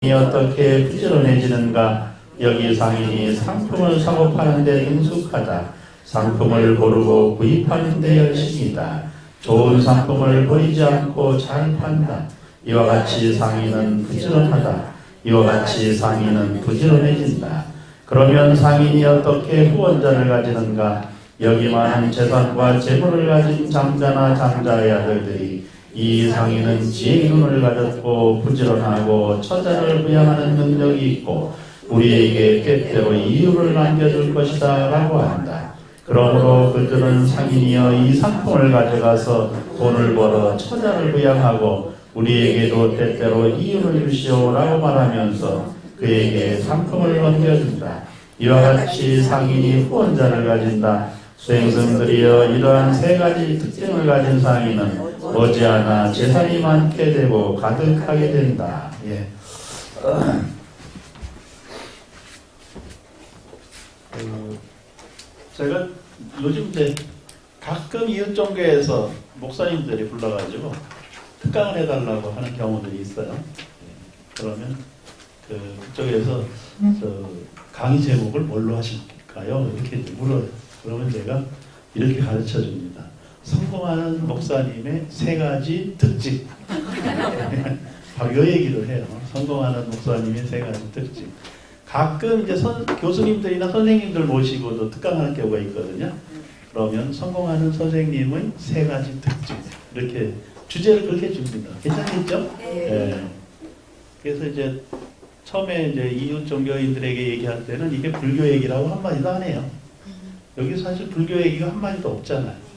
어떻게 부지런해지는가. 여기 상인이 상품을 사고 파는 데 능숙하다. 상품을 고르고 구입하는 데 열심이다. 좋은 상품을 버리지 않고 잘 판다. 이와 같이 상인은 부지런하다. 이와 같이 상인은 부지런해진다. 그러면 상인이 어떻게 후원자를 가지는가. 여기 많은 재산과 재물을 가진 장자나 장자의 아들들이 이 상인은 지혜의 눈을 가졌고 부지런하고 처자를 부양하는 능력이 있고 우리에게 때때로 이유를 남겨줄 것이다 라고 한다. 그러므로 그들은 상인이여 이 상품을 가져가서 돈을 벌어 처자를 부양하고 우리에게도 때때로 이유를 주시오 라고 말하면서 그에게 상품을 넘겨준다. 이와 같이 상인이 후원자를 가진다. 수행승들이여 이러한 세 가지 특징을 가진 상인은 머지않아 재산이 많게 되고 가득하게 된다. 예. 제가 요즘 이제 가끔 이웃종교에서 목사님들이 불러가지고 특강을 해달라고 하는 경우들이 있어요. 그러면 그쪽에서 강의 제목을 뭘로 하실까요? 이렇게 물어요. 그러면 제가 이렇게 가르쳐 줍니다. 성공하는 목사님의 세 가지 특징. 바로 이 얘기를 해요. 성공하는 목사님의 세 가지 특징. 가끔 이제 교수님들이나 선생님들 모시고도 특강하는 경우가 있거든요. 그러면 성공하는 선생님의 세 가지 특징. 이렇게 주제를 그렇게 줍니다. 괜찮겠죠? 네. 그래서 이제 처음에 이제 이웃 종교인들에게 얘기할 때는 이게 불교 얘기라고 한마디도 안 해요. 여기 사실 불교 얘기가 한마디도 없잖아요.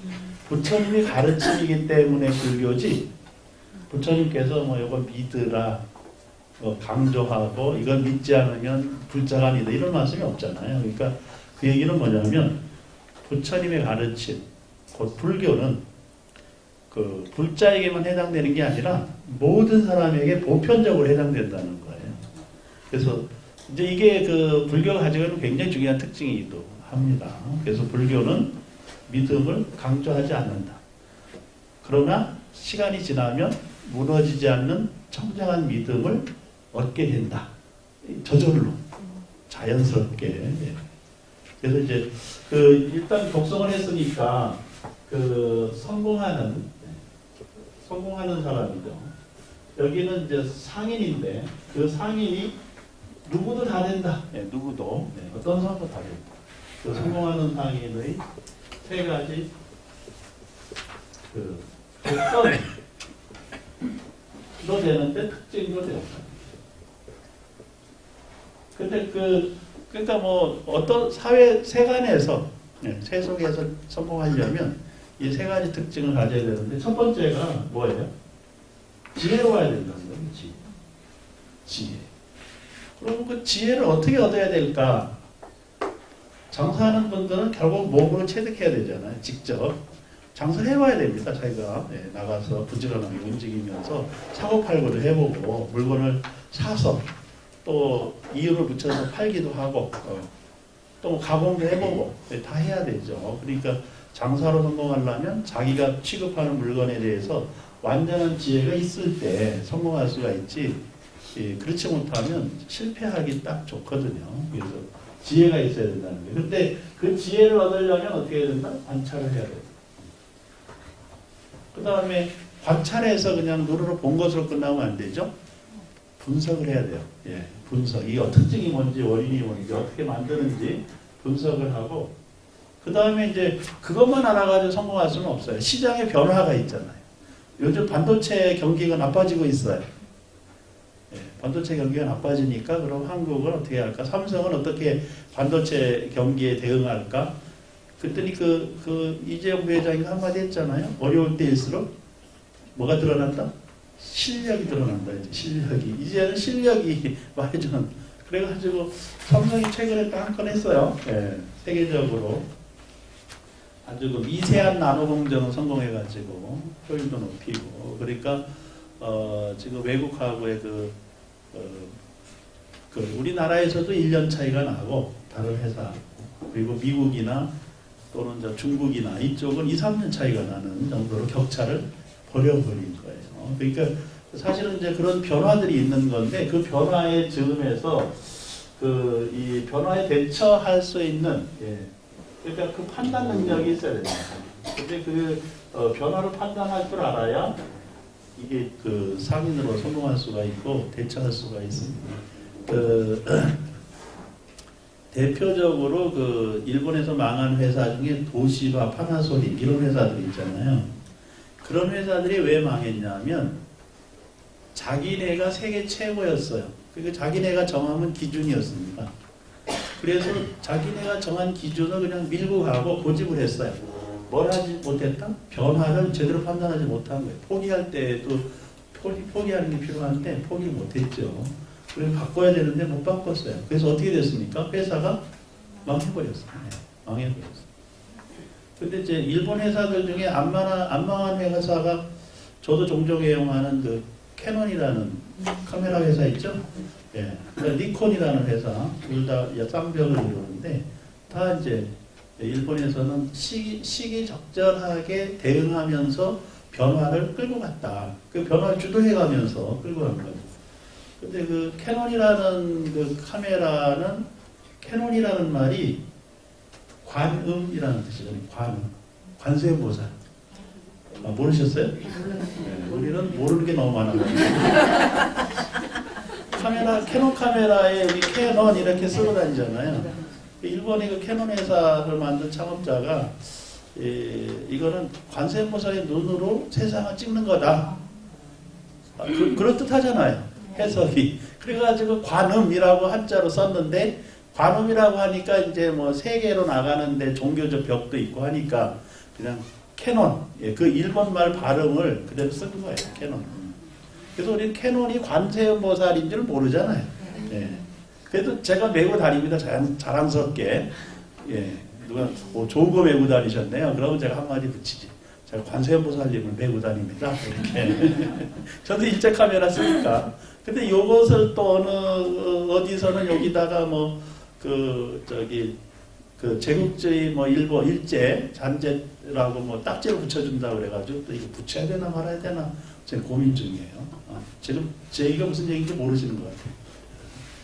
부처님이 가르침이기 때문에 불교지, 부처님께서 뭐 이거 믿으라 강조하고 이걸 믿지 않으면 불자가 아니다 이런 말씀이 없잖아요. 그러니까 그 얘기는 뭐냐면 부처님의 가르침, 곧 불교는 그 불자에게만 해당되는 게 아니라 모든 사람에게 보편적으로 해당된다는 거예요. 그래서 이제 이게 그 불교가 가지고 있는 굉장히 중요한 특징이기도 합니다. 그래서 불교는 믿음을 강조하지 않는다. 그러나 시간이 지나면 무너지지 않는 청정한 믿음을 얻게 된다. 저절로 자연스럽게. 그래서 이제 일단 독성을 했으니까 성공하는 사람이죠. 여기는 이제 상인인데 그 상인이 누구도 다 된다. 네, 누구도 어떤 사람도 다 된다. 성공하는 상인의 세 가지 조건도 되는데 특징도 된다. 근데 그러니까 뭐 어떤 사회 세간에서 세속에서 성공하려면 이 세 가지 특징을 가져야 되는데 첫 번째가 뭐예요? 지혜로워야 된다는 거예요. 지혜. 그럼 그 지혜를 어떻게 얻어야 될까? 장사하는 분들은 결국 몸으로 체득해야 되잖아요. 직접 장사를 해봐야 됩니다. 자기가 나가서 부지런하게 움직이면서 사고팔고도 해보고 물건을 사서 또 이유를 붙여서 팔기도 하고 또 가공도 해보고 다 해야 되죠. 그러니까 장사로 성공하려면 자기가 취급하는 물건에 대해서 완전한 지혜가 있을 때 성공할 수가 있지, 그렇지 못하면 실패하기 딱 좋거든요. 그래서 지혜가 있어야 된다는 거예요. 근데 그 지혜를 얻으려면 어떻게 해야 된다? 관찰을 해야 돼요. 그 다음에 관찰해서 그냥 눈으로 본 것으로 끝나면 안 되죠. 분석을 해야 돼요. 분석. 이 특징이 뭔지, 원인이 뭔지, 어떻게 만드는지 분석을 하고, 그 다음에 이제 그것만 알아가지고 성공할 수는 없어요. 시장의 변화가 있잖아요. 요즘 반도체 경기가 나빠지고 있어요. 반도체 경기가 나빠지니까 그럼 한국은 어떻게 할까? 삼성은 어떻게 반도체 경기에 대응할까? 그랬더니 이재용 부회장이 한마디 했잖아요. 어려울 때일수록 뭐가 드러난다? 실력이 드러난다. 이제는 실력이 말해주는. 그래가지고 삼성이 최근에 딱 한 건 했어요. 세계적으로 아주 미세한 나노 공정을 성공해가지고 효율도 높이고. 그러니까 지금 외국하고의 우리나라에서도 1년 차이가 나고 다른 회사, 그리고 미국이나 또는 중국이나 이쪽은 2, 3년 차이가 나는 정도로 격차를 벌여버린 거예요. 그러니까 사실은 이제 그런 변화들이 있는 건데 그 변화의 즈음에서 이 변화에 대처할 수 있는 그러니까 그 판단 능력이 있어야 됩니다. 근데 변화를 판단할 줄 알아야 이게 상인으로 성공할 수가 있고 대처할 수가 있습니다. 대표적으로 일본에서 망한 회사 중에 도시바, 파나소닉 이런 회사들이 있잖아요. 그런 회사들이 왜 망했냐면 자기네가 세계 최고였어요. 그러니까 자기네가 정하면 기준이었습니다. 그래서 자기네가 정한 기준을 그냥 밀고 가고 고집을 했어요. 뭘 하지 못했다? 변화를 제대로 판단하지 못한 거예요. 포기할 때도 포기하는 게 필요한데 포기를 못했죠. 그래서 바꿔야 되는데 못 바꿨어요. 그래서 어떻게 됐습니까? 회사가 망해버렸어요. 망해버렸어요. 근데 이제 일본 회사들 중에 안 망한 회사가 저도 종종 애용하는 캐논이라는 카메라 회사 있죠? 그러니까 니콘이라는 회사 둘 다 쌍벽을 이루는데 다 이제 일본에서는 시기적절하게 대응하면서 변화를 끌고 갔다. 그 변화를 주도해가면서 끌고 간 거죠. 근데 캐논이라는 카메라는 캐논이라는 말이 관음이라는 뜻이잖아요. 관세음보살. 모르셨어요? 우리는 모르는 게 너무 많아요. 캐논 카메라에 우리 캐논 이렇게 쓰고 다니잖아요. 일본의 캐논 회사를 만든 창업자가 이거는 관세음보살의 눈으로 세상을 찍는 거다. 그런 뜻 하잖아요. 해석이. 그래가지고 관음이라고 한자로 썼는데 관음이라고 하니까 이제 세계로 나가는데 종교적 벽도 있고 하니까 그냥 캐논, 그 일본말 발음을 그대로 쓴 거예요. 캐논. 그래서 우리는 캐논이 관세음보살인 줄 모르잖아요. 그래도 제가 메고 다닙니다. 자랑스럽게. 누가 좋은 거 메고 다니셨네요. 그러면 제가 한마디 붙이지. 제가 관세음보살님을 메고 다닙니다. 이렇게. 저도 일제 카메라 쓰니까. 근데 요것을 또 어디서는 여기다가 제국주의 일본 일제 잔재라고 딱지를 붙여준다 그래가지고 또 이거 붙여야 되나 말아야 되나 지금 고민 중이에요. 지금 제 얘기가 무슨 얘기인지 모르시는 것 같아요.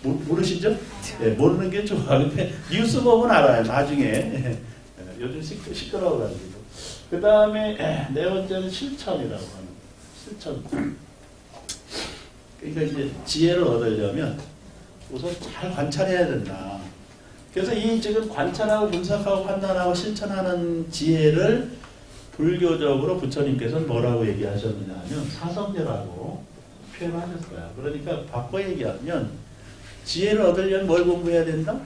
모르시죠? 모르는 게 좋아. 근데 뉴스 보면 알아요. 나중에. 요즘 시끄러워가지고. 그 다음에 네 번째는 실천이라고 하는 실천. 그러니까 이제 지혜를 얻으려면 우선 잘 관찰해야 된다. 그래서 이 지금 관찰하고 분석하고 판단하고 실천하는 지혜를 불교적으로 부처님께서는 뭐라고 얘기하셨느냐 하면 사성제라고 표현하셨어요. 그러니까 바꿔 얘기하면 지혜를 얻으려면 뭘 공부해야 된다?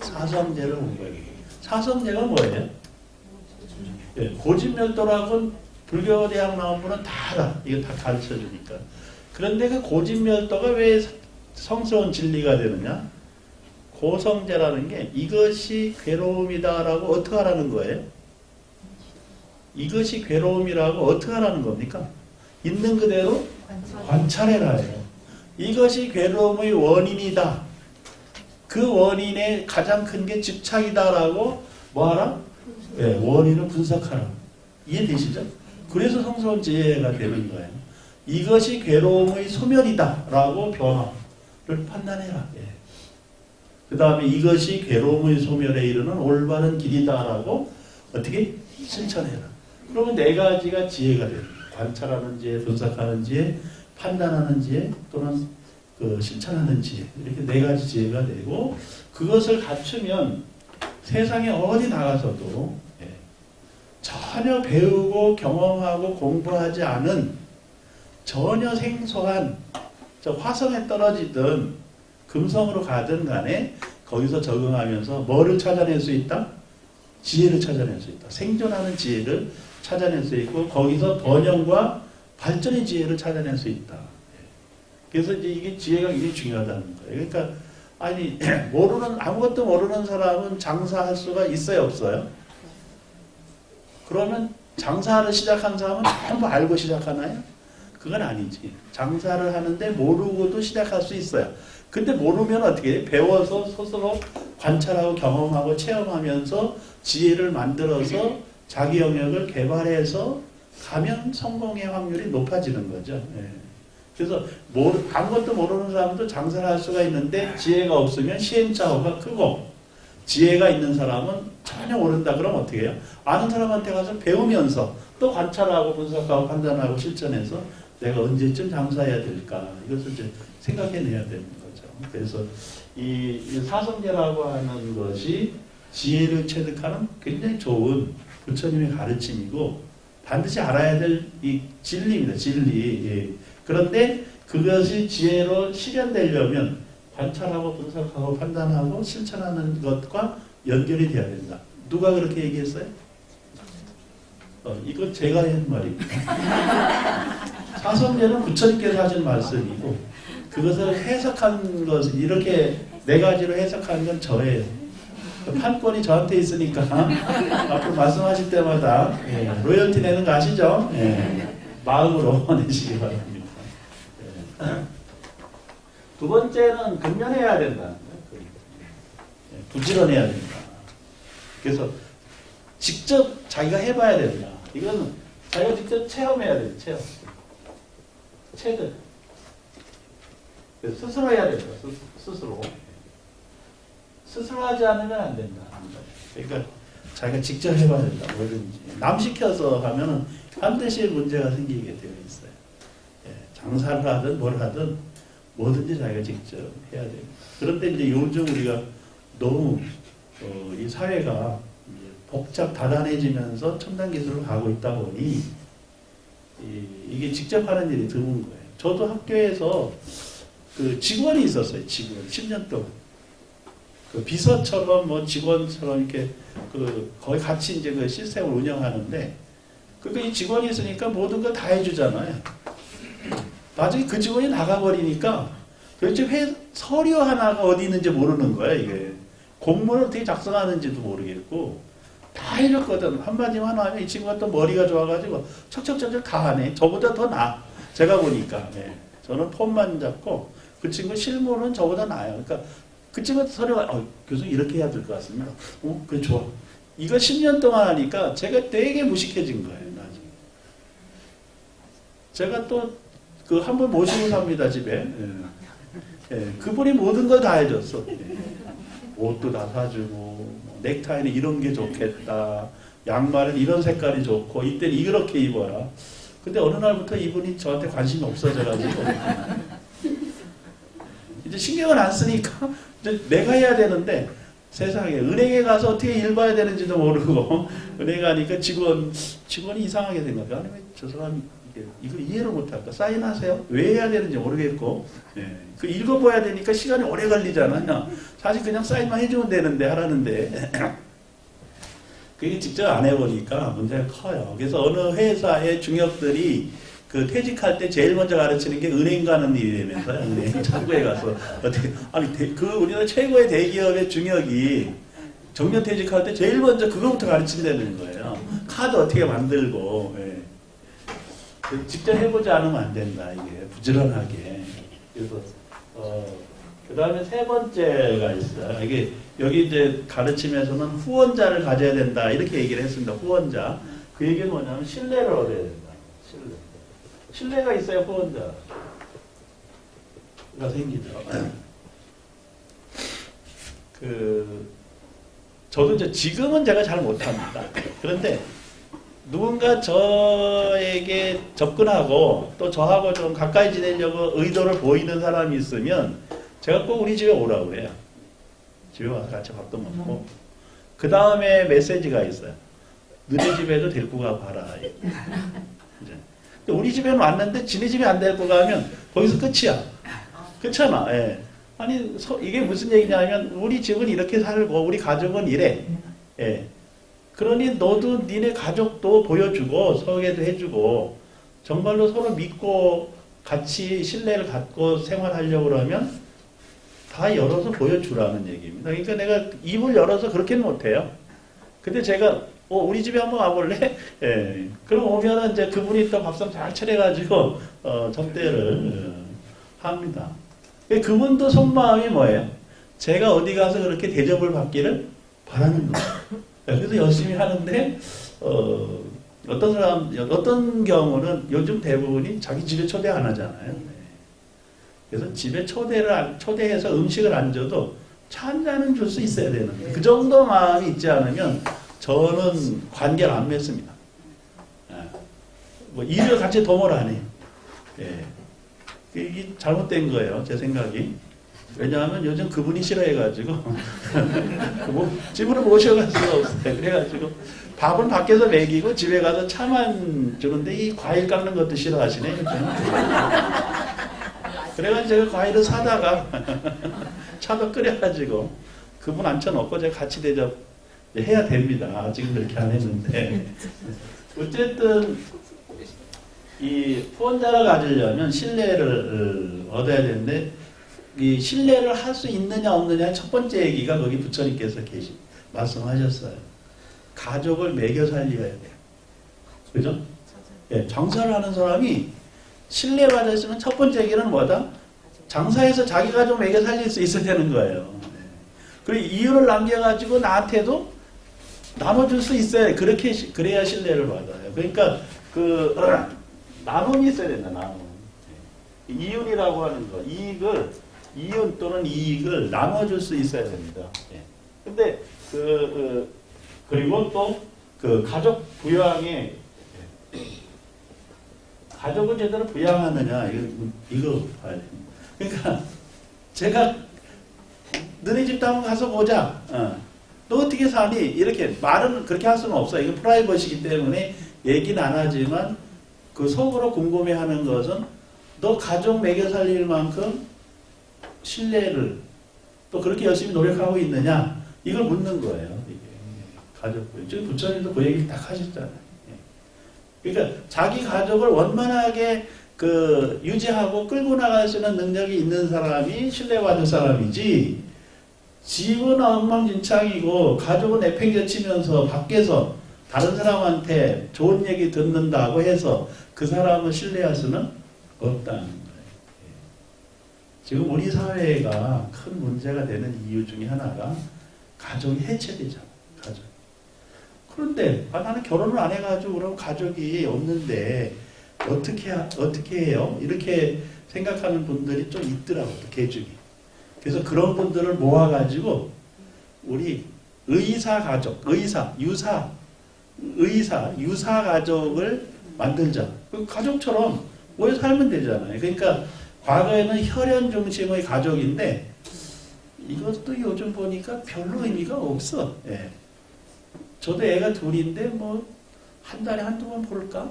사성제를 공부해야 된다. 사성제가 뭐예요? 고집멸도라고는 불교대학 나온 분은 다 알아. 이거 다 가르쳐주니까. 그런데 그 고집멸도가 왜 성스러운 진리가 되느냐? 고성제라는 게 이것이 괴로움이다라고 어떻게 하라는 거예요? 이것이 괴로움이라고 어떻게 하라는 겁니까? 있는 그대로 관찰해라 해요. 이것이 괴로움의 원인이다. 그 원인의 가장 큰 게 집착이다라고 뭐하라? 원인을 분석하라. 이해되시죠? 그래서 성스러운 지혜가 되는 거예요. 이것이 괴로움의 소멸이다라고 변화를 판단해라. 그 다음에 이것이 괴로움의 소멸에 이르는 올바른 길이다라고 어떻게 실천해라. 그러면 네 가지가 지혜가 돼요. 관찰하는 지혜, 분석하는 지혜, 판단하는 지혜, 또는 실천하는 지혜. 이렇게 네 가지 지혜가 되고 그것을 갖추면 세상에 어디 나가서도 전혀 배우고 경험하고 공부하지 않은 전혀 생소한 화성에 떨어지든 금성으로 가든 간에 거기서 적응하면서 뭐를 찾아낼 수 있다? 지혜를 찾아낼 수 있다. 생존하는 지혜를 찾아낼 수 있고 거기서 번영과 발전의 지혜를 찾아낼 수 있다. 그래서 이제 이게 지혜가 굉장히 중요하다는 거예요. 그러니까 아무것도 모르는 사람은 장사할 수가 있어요, 없어요? 그러면 장사를 시작한 사람은 전부 알고 시작하나요? 그건 아니지. 장사를 하는데 모르고도 시작할 수 있어요. 근데 모르면 어떻게 해요? 배워서 스스로 관찰하고 경험하고 체험하면서 지혜를 만들어서 자기 영역을 개발해서 가면 성공의 확률이 높아지는 거죠. 그래서 아무것도 모르는 사람도 장사를 할 수가 있는데 지혜가 없으면 시행착오가 크고 지혜가 있는 사람은 전혀 모른다. 그럼 어떻게 해요? 아는 사람한테 가서 배우면서 또 관찰하고 분석하고 판단하고 실천해서 내가 언제쯤 장사해야 될까? 이것을 이제 생각해내야 되는 거죠. 그래서 이 사성제라고 하는 것이 지혜를 체득하는 굉장히 좋은 부처님의 가르침이고 반드시 알아야 될 이 진리입니다. 진리. 예. 그런데 그것이 지혜로 실현되려면 관찰하고 분석하고 판단하고 실천하는 것과 연결이 돼야 된다. 누가 그렇게 얘기했어요? 이건 제가 한 말입니다. 사성제는 부처님께서 하신 말씀이고 그것을 해석한 것은 이렇게 네 가지로 해석한 건 저예요. 판권이 저한테 있으니까 앞으로 말씀하실 때마다 로열티 내는 거 아시죠? 마음으로 내시기 바랍니다. 두 번째는 근면해야 된다. 부지런해야 된다. 그래서 직접 자기가 해봐야 된다. 이건 자기가 직접 체험해야 된다. 체득. 스스로 해야 된다. 스스로. 스스로 하지 않으면 안 된다. 그러니까 자기가 직접 해봐야 된다. 뭐든지. 남 시켜서 하면은 반드시 문제가 생기게 되어 있어요. 장사를 하든 뭘 하든 뭐든지 자기가 직접 해야 됩니다. 그런데 이제 요즘 우리가 너무 이 사회가 복잡 다단해지면서 첨단 기술을 가고 있다 보니 이게 직접 하는 일이 드문 거예요. 저도 학교에서 그 직원이 있었어요. 직원 10년 동안. 그 비서처럼 뭐 직원처럼 이렇게 거의 같이 이제 그 시스템을 운영하는데 그러니까 이 직원이 있으니까 모든 걸 다 해주잖아요. 나중에 그 직원이 나가버리니까 도대체 서류 하나가 어디 있는지 모르는 거야, 이게. 공문을 어떻게 작성하는지도 모르겠고, 다 해줬거든. 한마디만 하면 이 친구가 또 머리가 좋아가지고 척척척척 다 하네. 저보다 더 나아. 제가 보니까. 저는 폰만 잡고 그 친구 실무는 저보다 나아요. 그러니까 그 친구 서류가, 교수님 이렇게 해야 될 것 같습니다. 그래, 좋아. 이거 10년 동안 하니까 제가 되게 무식해진 거예요, 나중에. 제가 또 한 분 모시고 삽니다, 집에. 그분이 모든 걸 다 해줬어. 옷도 다 사주고, 넥타이는 이런 게 좋겠다. 양말은 이런 색깔이 좋고, 이때는 이렇게 입어라. 근데 어느 날부터 이분이 저한테 관심이 없어져가지고, 이제 신경을 안 쓰니까, 이제 내가 해야 되는데, 세상에, 은행에 가서 어떻게 일 봐야 되는지도 모르고, 은행 가니까 직원이 이상하게 생각해. 아니, 왜 저 사람이 이거 이해를 못할까? 사인하세요? 왜 해야 되는지 모르겠고, 그 읽어봐야 되니까 시간이 오래 걸리잖아요. 사실 그냥 사인만 해주면 되는데, 하라는데. 그게 직접 안 해보니까 문제가 커요. 그래서 어느 회사의 중역들이 그 퇴직할 때 제일 먼저 가르치는 게 은행 가는 일이면서요. 은행 창구에 가서 어떻게 우리나라 최고의 대기업의 중역이 정년 퇴직할 때 제일 먼저 그거부터 가르친다는 거예요. 카드 어떻게 만들고. 직접 해보지 않으면 안 된다. 이게 부지런하게. 그래서 그 다음에 세 번째가 있어요. 이게 여기 이제 가르침에서는 후원자를 가져야 된다 이렇게 얘기를 했습니다. 후원자. 그 얘기는 뭐냐면 신뢰를 얻어야 된다. 신뢰가 있어야 후원자가 생기죠. 저도 이제 지금은 제가 잘 못합니다. 그런데 누군가 저에게 접근하고 또 저하고 좀 가까이 지내려고 의도를 보이는 사람이 있으면 제가 꼭 우리 집에 오라고 해요. 집에 와서 같이 밥도 먹고. 그 다음에 메시지가 있어요. 너네 집에도 데리고 가봐라. 이제. 우리 집에는 왔는데 지네 집에 안 데리고 가면 거기서 끝이야. 그렇잖아. 아니 이게 무슨 얘기냐면 우리 집은 이렇게 살고 우리 가족은 이래. 그러니 너도 니네 가족도 보여주고 소개도 해주고 정말로 서로 믿고 같이 신뢰를 갖고 생활하려고 그러면 다 열어서 보여주라는 얘기입니다. 그러니까 내가 입을 열어서 그렇게는 못해요. 근데 제가 우리 집에 한번 와볼래? 그럼 오면은 이제 그분이 또 밥상 잘 차려가지고 접대를 합니다. 그분도 속마음이 뭐예요? 제가 어디 가서 그렇게 대접을 받기를 바라는 거예요. 그래서 열심히 하는데 어떤 경우는 요즘 대부분이 자기 집에 초대 안 하잖아요. 그래서 집에 초대해서 음식을 안 줘도 차 한 잔은 줄 수 있어야 되는 거예요. 그 정도 마음이 있지 않으면 저는 관계를 안 맺습니다. 뭐 일을 같이 도모를 안 해요. 예. 이게 잘못된 거예요, 제 생각이. 왜냐하면 요즘 그분이 싫어해가지고 뭐 집으로 모셔갈 수가 없어요. 그래가지고 밥은 밖에서 먹이고 집에 가서 차만 주는데 이 과일 깎는 것도 싫어하시네. 요즘. 그래가지고 제가 과일을 사다가 차도 끓여가지고 그분 앉혀놓고 제가 같이 대접 해야 됩니다. 아직은 그렇게 안 했는데 어쨌든 이 후원자를 가지려면 신뢰를 얻어야 되는데 이 신뢰를 할 수 있느냐 없느냐 첫 번째 얘기가 거기 부처님께서 말씀하셨어요. 가족을 먹여 살려야 돼요. 그죠? 예, 장사를 하는 사람이 신뢰받을 수 있는 첫 번째 얘기는 뭐다? 장사해서 자기 가족 먹여 살릴 수 있어야 되는 거예요. 그리고 이윤을 남겨가지고 나한테도 나눠줄 수 있어야 그렇게 그래야 신뢰를 받아요. 그러니까 그 나눔이 있어야 된다. 나눔. 이윤이라고 하는 거, 이윤 또는 이익을 나눠줄 수 있어야 됩니다. 근데 그리고 또 그 가족 부양에 가족을 제대로 부양하느냐 이거 봐야 됩니다. 그러니까 제가 너네 집도 한번 가서 보자. 너 어떻게 사니? 이렇게 말은 그렇게 할 수는 없어요. 이건 프라이버시기 때문에 얘기는 안 하지만 그 속으로 궁금해하는 것은 너 가족 먹여 살릴 만큼 신뢰를 또 그렇게 열심히 노력하고 있느냐? 이걸 묻는 거예요. 이게 가족 지금 부처님도 그 얘기 딱 하셨잖아요. 그러니까 자기 가족을 원만하게 유지하고 끌고 나갈 수 있는 능력이 있는 사람이 신뢰받을 사람이지, 집은 엉망진창이고 가족은 내팽개치면서 밖에서 다른 사람한테 좋은 얘기 듣는다고 해서 그 사람을 신뢰할 수는 없다는 거예요. 지금 우리 사회가 큰 문제가 되는 이유 중에 하나가 가족이 해체되잖아. 가족. 그런데 나는 결혼을 안 해가지고 그럼 가족이 없는데 어떻게 해요? 이렇게 생각하는 분들이 좀 있더라고요. 계중이. 그래서 그런 분들을 모아가지고 우리 유사 가족을 만들자. 가족처럼 모여 살면 되잖아요. 그러니까 과거에는 혈연 중심의 가족인데 이것도 요즘 보니까 별로 의미가 없어. 예. 저도 애가 둘인데 뭐 한 달에 한두 번 볼까?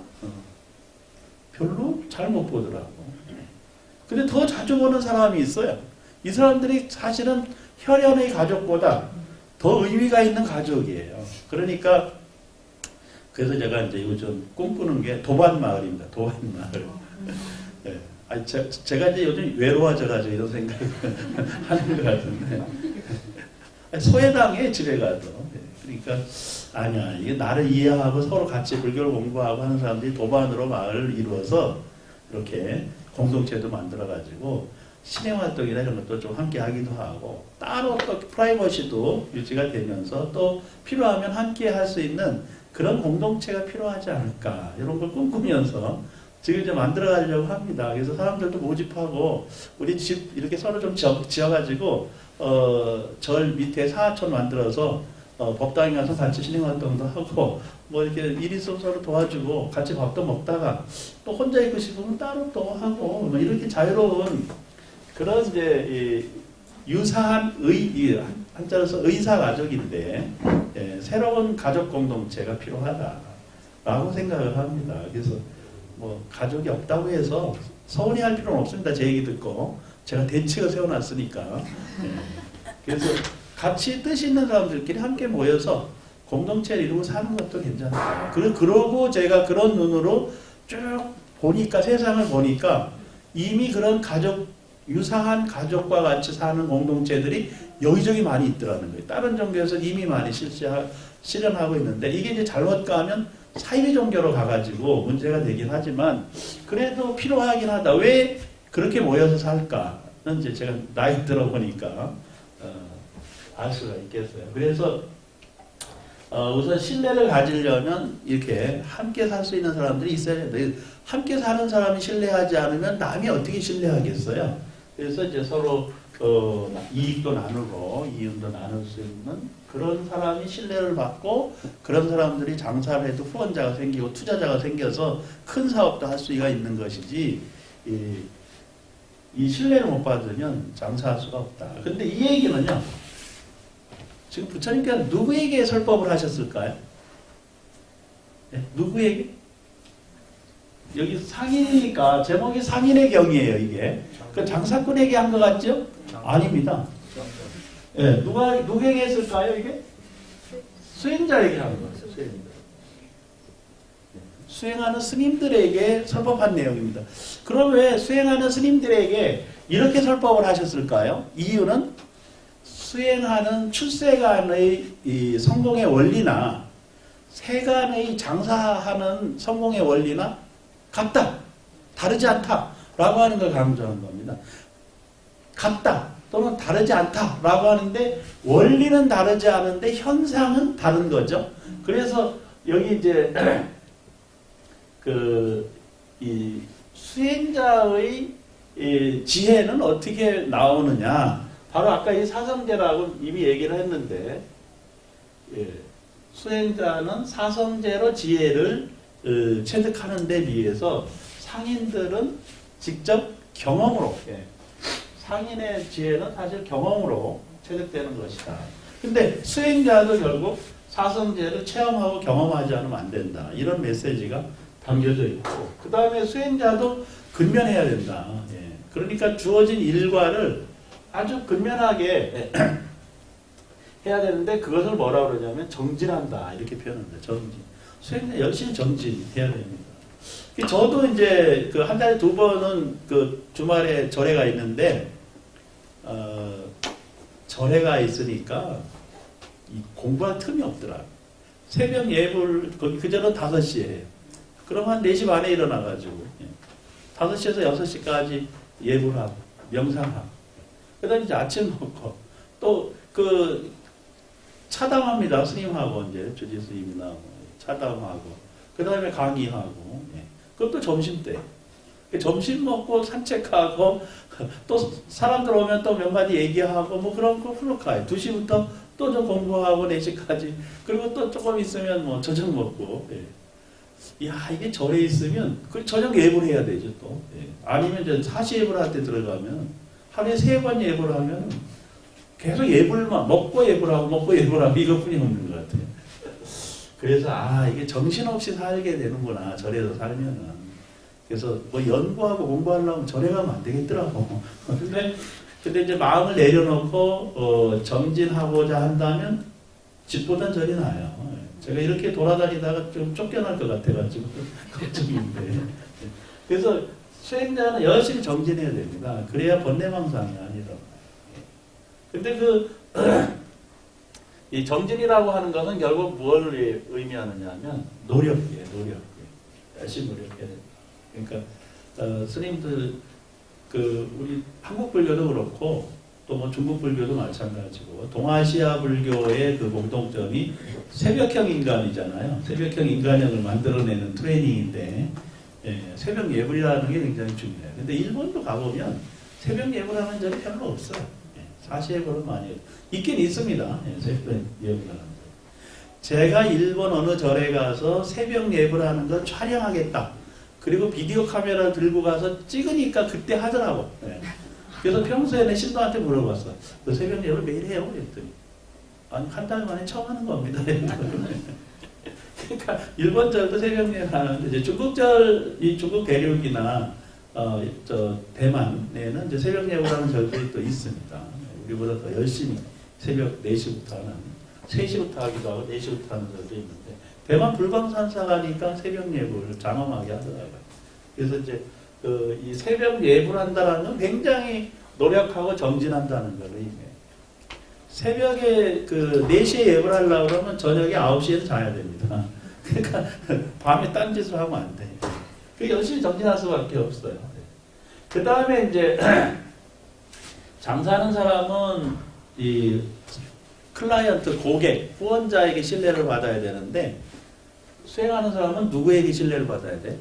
별로 잘 못 보더라고. 근데 더 자주 보는 사람이 있어요. 이 사람들이 사실은 혈연의 가족보다 더 의미가 있는 가족이에요. 그러니까 그래서 제가 이제 요즘 꿈꾸는 게 도반마을입니다. 도반마을. 네. 아니, 제가 이제 요즘 외로워져가지고 이런 생각을 하는 것 같은데. 소외당해, 집에 가도. 그러니까, 아니야. 이게 나를 이해하고 서로 같이 불교를 공부하고 하는 사람들이 도반으로 마을을 이루어서 이렇게 공동체도 만들어가지고 신행활동이나 이런 것도 좀 함께 하기도 하고, 따로 또 프라이버시도 유지가 되면서 또 필요하면 함께 할 수 있는 그런 공동체가 필요하지 않을까. 이런 걸 꿈꾸면서 지금 이제 만들어 가려고 합니다. 그래서 사람들도 모집하고, 우리 집 이렇게 서로 좀 지어가지고, 절 밑에 사하촌 만들어서, 법당에 가서 같이 신행활동도 하고, 뭐 이렇게 일 있으면 서로 도와주고, 같이 밥도 먹다가, 또 혼자 있고 싶으면 따로 또 하고, 뭐 이렇게 자유로운 그런 이제, 유사한 한자로서 의사가족인데, 예, 새로운 가족 공동체가 필요하다라고 생각을 합니다. 그래서 뭐 가족이 없다고 해서 서운해할 필요는 없습니다. 제 얘기 듣고 제가 대책을 세워놨으니까. 예. 그래서 같이 뜻 있는 사람들끼리 함께 모여서 공동체를 이루고 사는 것도 괜찮다. 그러고 제가 그런 눈으로 쭉 보니까, 세상을 보니까 이미 그런 유사한 가족과 같이 사는 공동체들이 여기저기 많이 있더라는 거예요. 다른 종교에서 이미 많이 실현하고 있는데, 이게 이제 잘못 가면 사이비 종교로 가가지고 문제가 되긴 하지만 그래도 필요하긴 하다. 왜 그렇게 모여서 살까는 이제 제가 나이 들어보니까 알 수가 있겠어요. 그래서 우선 신뢰를 가지려면 이렇게 함께 살 수 있는 사람들이 있어야 돼요. 함께 사는 사람이 신뢰하지 않으면 남이 어떻게 신뢰하겠어요? 그래서 이제 서로 이익도 나누고 이윤도 나눌 수 있는 그런 사람이 신뢰를 받고 그런 사람들이 장사를 해도 후원자가 생기고 투자자가 생겨서 큰 사업도 할 수가 있는 것이지 이 신뢰를 못 받으면 장사할 수가 없다. 근데 이 얘기는요. 지금 부처님께서 누구에게 설법을 하셨을까요? 네, 누구에게? 여기 상인이니까 제목이 상인의 경이에요. 이게 그 장사꾼에게 한 것 같죠? 아닙니다. 예, 누구에게 했을까요? 이게 수행자에게 한 거예요. 수행하는 스님들에게 설법한 내용입니다. 그럼 왜 수행하는 스님들에게 이렇게 설법을 하셨을까요? 이유는 수행하는 출세간의 이 성공의 원리나 세간의 장사하는 성공의 원리나 같다, 다르지 않다라고 하는 걸 강조한 겁니다. 같다 또는 다르지 않다라고 하는데 원리는 다르지 않은데 현상은 다른 거죠. 그래서 여기 이제 이 수행자의 이 지혜는 어떻게 나오느냐? 바로 아까 이 사성제라고 이미 얘기를 했는데, 수행자는 사성제로 지혜를 체득하는 데 비해서 상인들은 직접 경험으로, 상인의 지혜는 사실 경험으로 체득되는 것이다. 근데 수행자도 결국 사성제를 체험하고 경험하지 않으면 안 된다. 이런 메시지가 담겨져 있고, 그 다음에 수행자도 근면해야 된다. 그러니까 주어진 일과를 아주 근면하게 해야 되는데 그것을 뭐라 그러냐면 정진한다 이렇게 표현합니다. 정진. 수행자 열심히 정진해야 됩니다. 저도 이제 그 한 달에 2번은 그 주말에 절회가 있는데 절회가 있으니까 공부할 틈이 없더라. 새벽 예불 그전은 5시에 해요. 그럼 한 4시 반에 일어나가지고 5시에서 6시까지 예불하고 명상하고 그 다음에 이제 아침 먹고 또 그 차담합니다. 스님하고 이제 주지 스님이나 차담하고 그 다음에 강의하고 그것도 점심때 점심 먹고 산책하고 또 사람들 오면 또 몇 마디 얘기하고 뭐 그런 거 흘러가요. 2시부터 또 좀 공부하고 4시까지 그리고 또 조금 있으면 뭐 저녁 먹고 야 이게 절에 있으면 그 저녁 예불 해야 되죠 또 아니면 이제 사시 예불 할 때 들어가면 하루에 3번 예불 하면 계속 예불만 먹고 예불하고 먹고 예불하고 이것뿐이 없는 것 같아요. 그래서 이게 정신없이 살게 되는구나 절에서 살면은. 그래서 뭐 연구하고 공부하려면 절에 가면 안 되겠더라고. 근데 이제 마음을 내려놓고 정진하고자 한다면 집보단 절이 나아요. 제가 이렇게 돌아다니다가 좀 쫓겨날 것 같아가지고 걱정인데. 그래서 수행자는 열심히 정진해야 됩니다. 그래야 번뇌망상이 아니다. 근데 이 정진이라고 하는 것은 결국 뭘 의미하느냐 하면 노력이에요. 노력. 열심히 노력해야 됩니다. 그러니까 스님들 우리 한국 불교도 그렇고 또 뭐 중국 불교도 마찬가지고 동아시아 불교의 그 공통점이 새벽형 인간이잖아요. 새벽형 인간형을 만들어내는 트레이닝인데 새벽 예불이라는 게 굉장히 중요해요. 근데 일본도 가보면 새벽 예불하는 절이 별로 없어요. 사시 예불은 많이 해요. 있긴 있습니다. 새벽 예불하는 절. 제가 일본 어느 절에 가서 새벽 예불하는 걸 촬영하겠다. 그리고 비디오 카메라 들고 가서 찍으니까 그때 하더라고. 그래서 평소에 내 신도한테 물어봤어. 너 새벽 예불 매일 해요? 그랬더니 아니 한 달 만에 처음 하는 겁니다. 그러니까 일본 절도 새벽 예불 하는데 이제 중국절, 이 중국 대륙이나 대만에는 이제 새벽 예불하는 절들이 또 있습니다. 우리보다 더 열심히 새벽 4시부터 하는 3시부터 하기도 하고 4시부터 하는 절도 있는데 대만 불광산사 가니까 새벽 예불 장엄하게 하더라고요. 그래서 이제 이 새벽 예불 한다는 건 굉장히 노력하고 정진한다는 걸 의미해요. 새벽에 4시에 예불 하려고 그러면 저녁에 9시에는 자야 됩니다. 그러니까 밤에 딴 짓을 하면 안 돼. 그 열심히 정진할 수밖에 없어요. 그 다음에 이제 장사하는 사람은 이 클라이언트, 고객, 후원자에게 신뢰를 받아야 되는데 수행하는 사람은 누구에게 신뢰를 받아야 돼?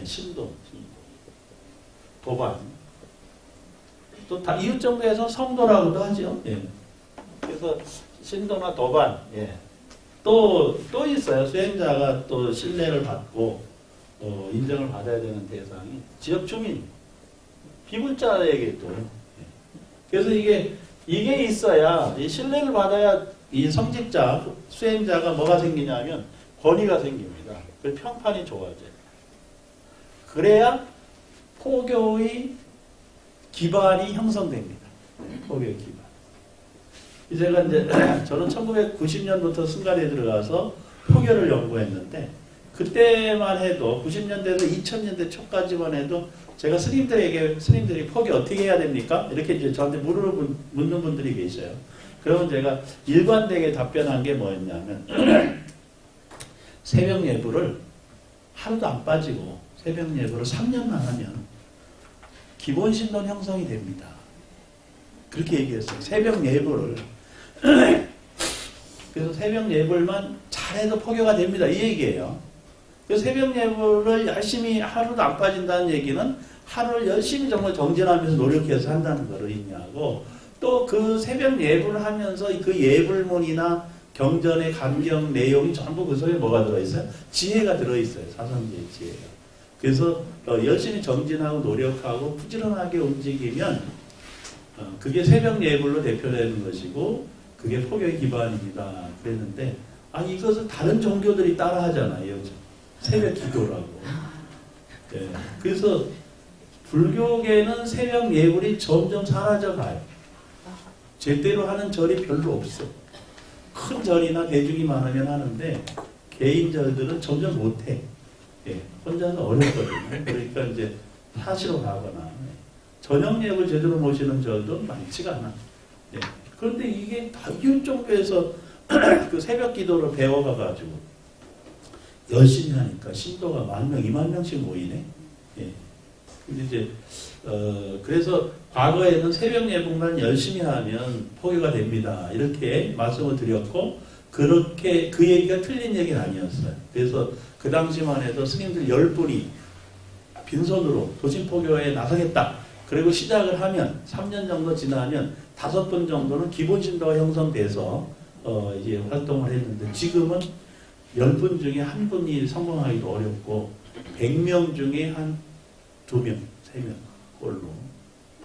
신도, 도반. 또 다 이웃정부에서 성도라고도 하죠. 예. 그래서 신도나 도반, 예. 또 있어요. 수행자가 또 신뢰를 받고 인정을 받아야 되는 대상이 지역 주민, 비불자에게 또. 예. 그래서 이게 있어야, 이 신뢰를 받아야 이 성직자, 수행자가 뭐가 생기냐면 권위가 생깁니다. 그 평판이 좋아져요. 그래야 포교의 기반이 형성됩니다. 포교의 기반. 제가 이제 저는 1990년부터 승가리에 들어가서 포교를 연구했는데 그때만 해도 90년대에서 2000년대 초까지만 해도 제가 스님들이 포교 어떻게 해야 됩니까? 이렇게 이제 저한테 묻는 분들이 계셔요. 그러면 제가 일관되게 답변한 게 뭐였냐면 새벽 예불을 하루도 안 빠지고 새벽 예불을 3년만 하면 기본 신론 형성이 됩니다. 그렇게 얘기했어요. 새벽 예불을 그래서 새벽 예불만 잘해도 포교가 됩니다. 이 얘기예요. 그래서 새벽 예불을 열심히 하루도 안 빠진다는 얘기는 하루를 열심히 정말 정진하면서 노력해서 한다는 거를 의미하고 또 그 새벽 예불을 하면서 그 예불문이나 경전의 감경 내용이 전부 그 속에 뭐가 들어있어요? 지혜가 들어있어요. 사상지의 지혜가. 그래서 열심히 정진하고 노력하고 부지런하게 움직이면 그게 새벽 예불로 대표되는 것이고 그게 포교의 기반입니다. 그랬는데 이것을 다른 종교들이 따라하잖아요. 새벽 기도라고. 네. 그래서 불교계는 새벽 예불이 점점 사라져가요. 제대로 하는 절이 별로 없어. 큰 절이나 대중이 많으면 하는데 개인 절들은 점점 못해. 예, 혼자서 어렵거든요. 그러니까 이제 사시로 가거나 저녁 예불 제대로 모시는 절도 많지가 않아. 예. 그런데 이게 다 이웃종교에서 그 새벽 기도를 배워가가지고 열심히 하니까 신도가 10,000명, 20,000명씩 모이네. 예. 근데 이제 그래서 과거에는 새벽 예불만 열심히 하면 포교가 됩니다. 이렇게 말씀을 드렸고 그렇게 그 얘기가 틀린 얘기는 아니었어요. 그래서 그 당시만 해도 스님들 10분이 빈손으로 도심포교에 나서겠다. 그리고 시작을 하면 3년 정도 지나면 5분 정도는 기본 신도가 형성돼서 이제 활동을 했는데 지금은 10분 중에 1분이 성공하기도 어렵고 100명 중에 한 2명, 3명 꼴로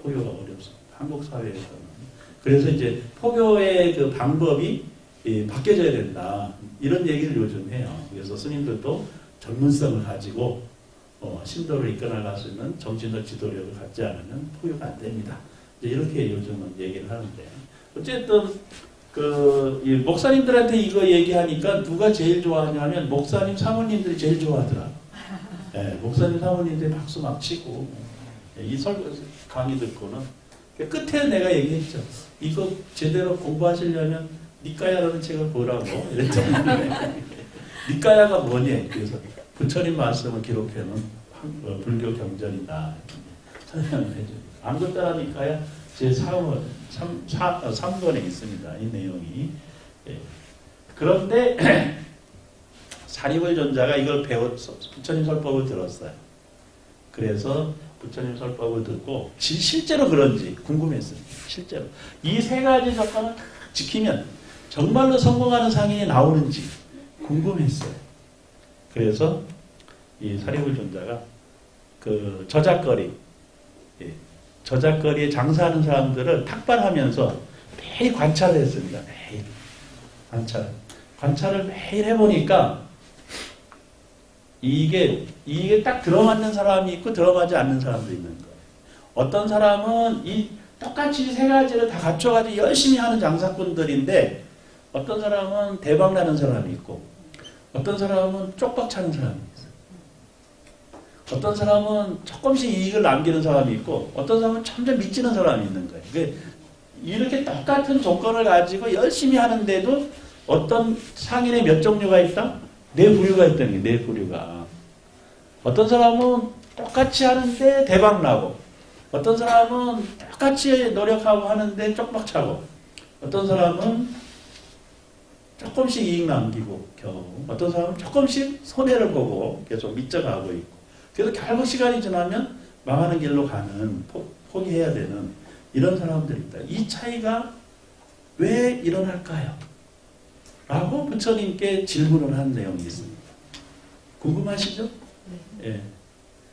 포교가 어렵습니다. 한국 사회에서는. 그래서 이제 포교의 그 방법이 바뀌어져야 된다. 이런 얘기를 요즘 해요. 그래서 스님들도 전문성을 가지고 신도를 이끌어나갈 수 있는 정신적 지도력을 갖지 않으면 포교가 안 됩니다. 이제 이렇게 요즘은 얘기를 하는데 어쨌든 이 목사님들한테 이거 얘기하니까 누가 제일 좋아하냐면 목사님 사모님들이 제일 좋아하더라. 네, 목사님 사모님들이 박수 막 치고 이 강의 듣고는 끝에 내가 얘기했죠. 이거 제대로 공부하시려면 니까야라는 책을 보라고 이랬잖아요. 니까야가 뭐니? 그래서 부처님 말씀을 기록해놓은 불교 경전이다. 설명을 해줘요. 안 그따라 니까야 제3권에 있습니다. 이 내용이. 예. 그런데 사리불 존자가 이걸 부처님 설법을 들었어요. 그래서 부처님 설법을 듣고 실제로 그런지 궁금했어요. 실제로. 이 3가지 조건을 다 지키면 정말로 성공하는 상인이 나오는지 궁금했어요. 그래서 이 사리불 존자가 그 저작거리에 장사하는 사람들을 탁발하면서 매일 관찰을 했습니다. 매일 관찰을 매일 해보니까 이게 딱 들어맞는 사람이 있고 들어맞지 않는 사람도 있는 거예요. 어떤 사람은 똑같이 3가지를 다 갖춰가지고 열심히 하는 장사꾼들인데 어떤 사람은 대박나는 사람이 있고 어떤 사람은 쪽박 차는 사람이 있어요. 어떤 사람은 조금씩 이익을 남기는 사람이 있고 어떤 사람은 점점 미치는 사람이 있는 거예요. 그러니까 이렇게 똑같은 조건을 가지고 열심히 하는데도 어떤 상인의 몇 종류가 있다? 4부류가 있다는 게 4부류가. 어떤 사람은 똑같이 하는데 대박나고 어떤 사람은 똑같이 노력하고 하는데 쪽박 차고 어떤 사람은 조금씩 이익 남기고 겨우 어떤 사람은 조금씩 손해를 보고 계속 미쳐가고 있고 그래서 결국 시간이 지나면 망하는 길로 가는 포기해야 되는 이런 사람들이 있다. 이 차이가 왜 일어날까요? 라고 부처님께 질문을 한 내용이 있습니다. 궁금하시죠? 예.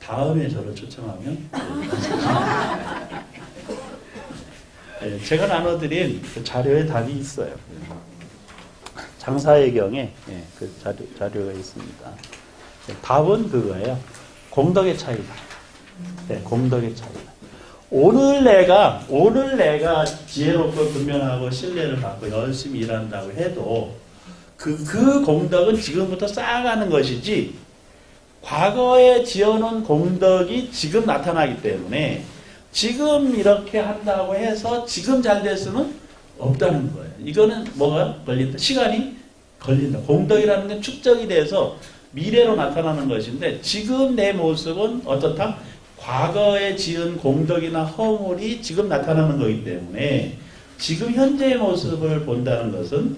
다음에 저를 초청하면 예, 제가 나눠드린 그 자료에 답이 있어요. 장사회경에 예, 그 자료가 있습니다. 예, 답은 그거예요. 공덕의 차이다. 예, 공덕의 차이다. 오늘 내가 지혜롭고 근면하고 신뢰를 받고 열심히 일한다고 해도 그 공덕은 지금부터 쌓아가는 것이지 과거에 지어놓은 공덕이 지금 나타나기 때문에 지금 이렇게 한다고 해서 지금 잘 될 수는 없다는 거예요. 이거는 뭐가 걸린다? 시간이 걸린다. 공덕이라는 건 축적이 돼서 미래로 나타나는 것인데 지금 내 모습은 어떻다? 과거에 지은 공덕이나 허물이 지금 나타나는 거기 때문에 지금 현재의 모습을 본다는 것은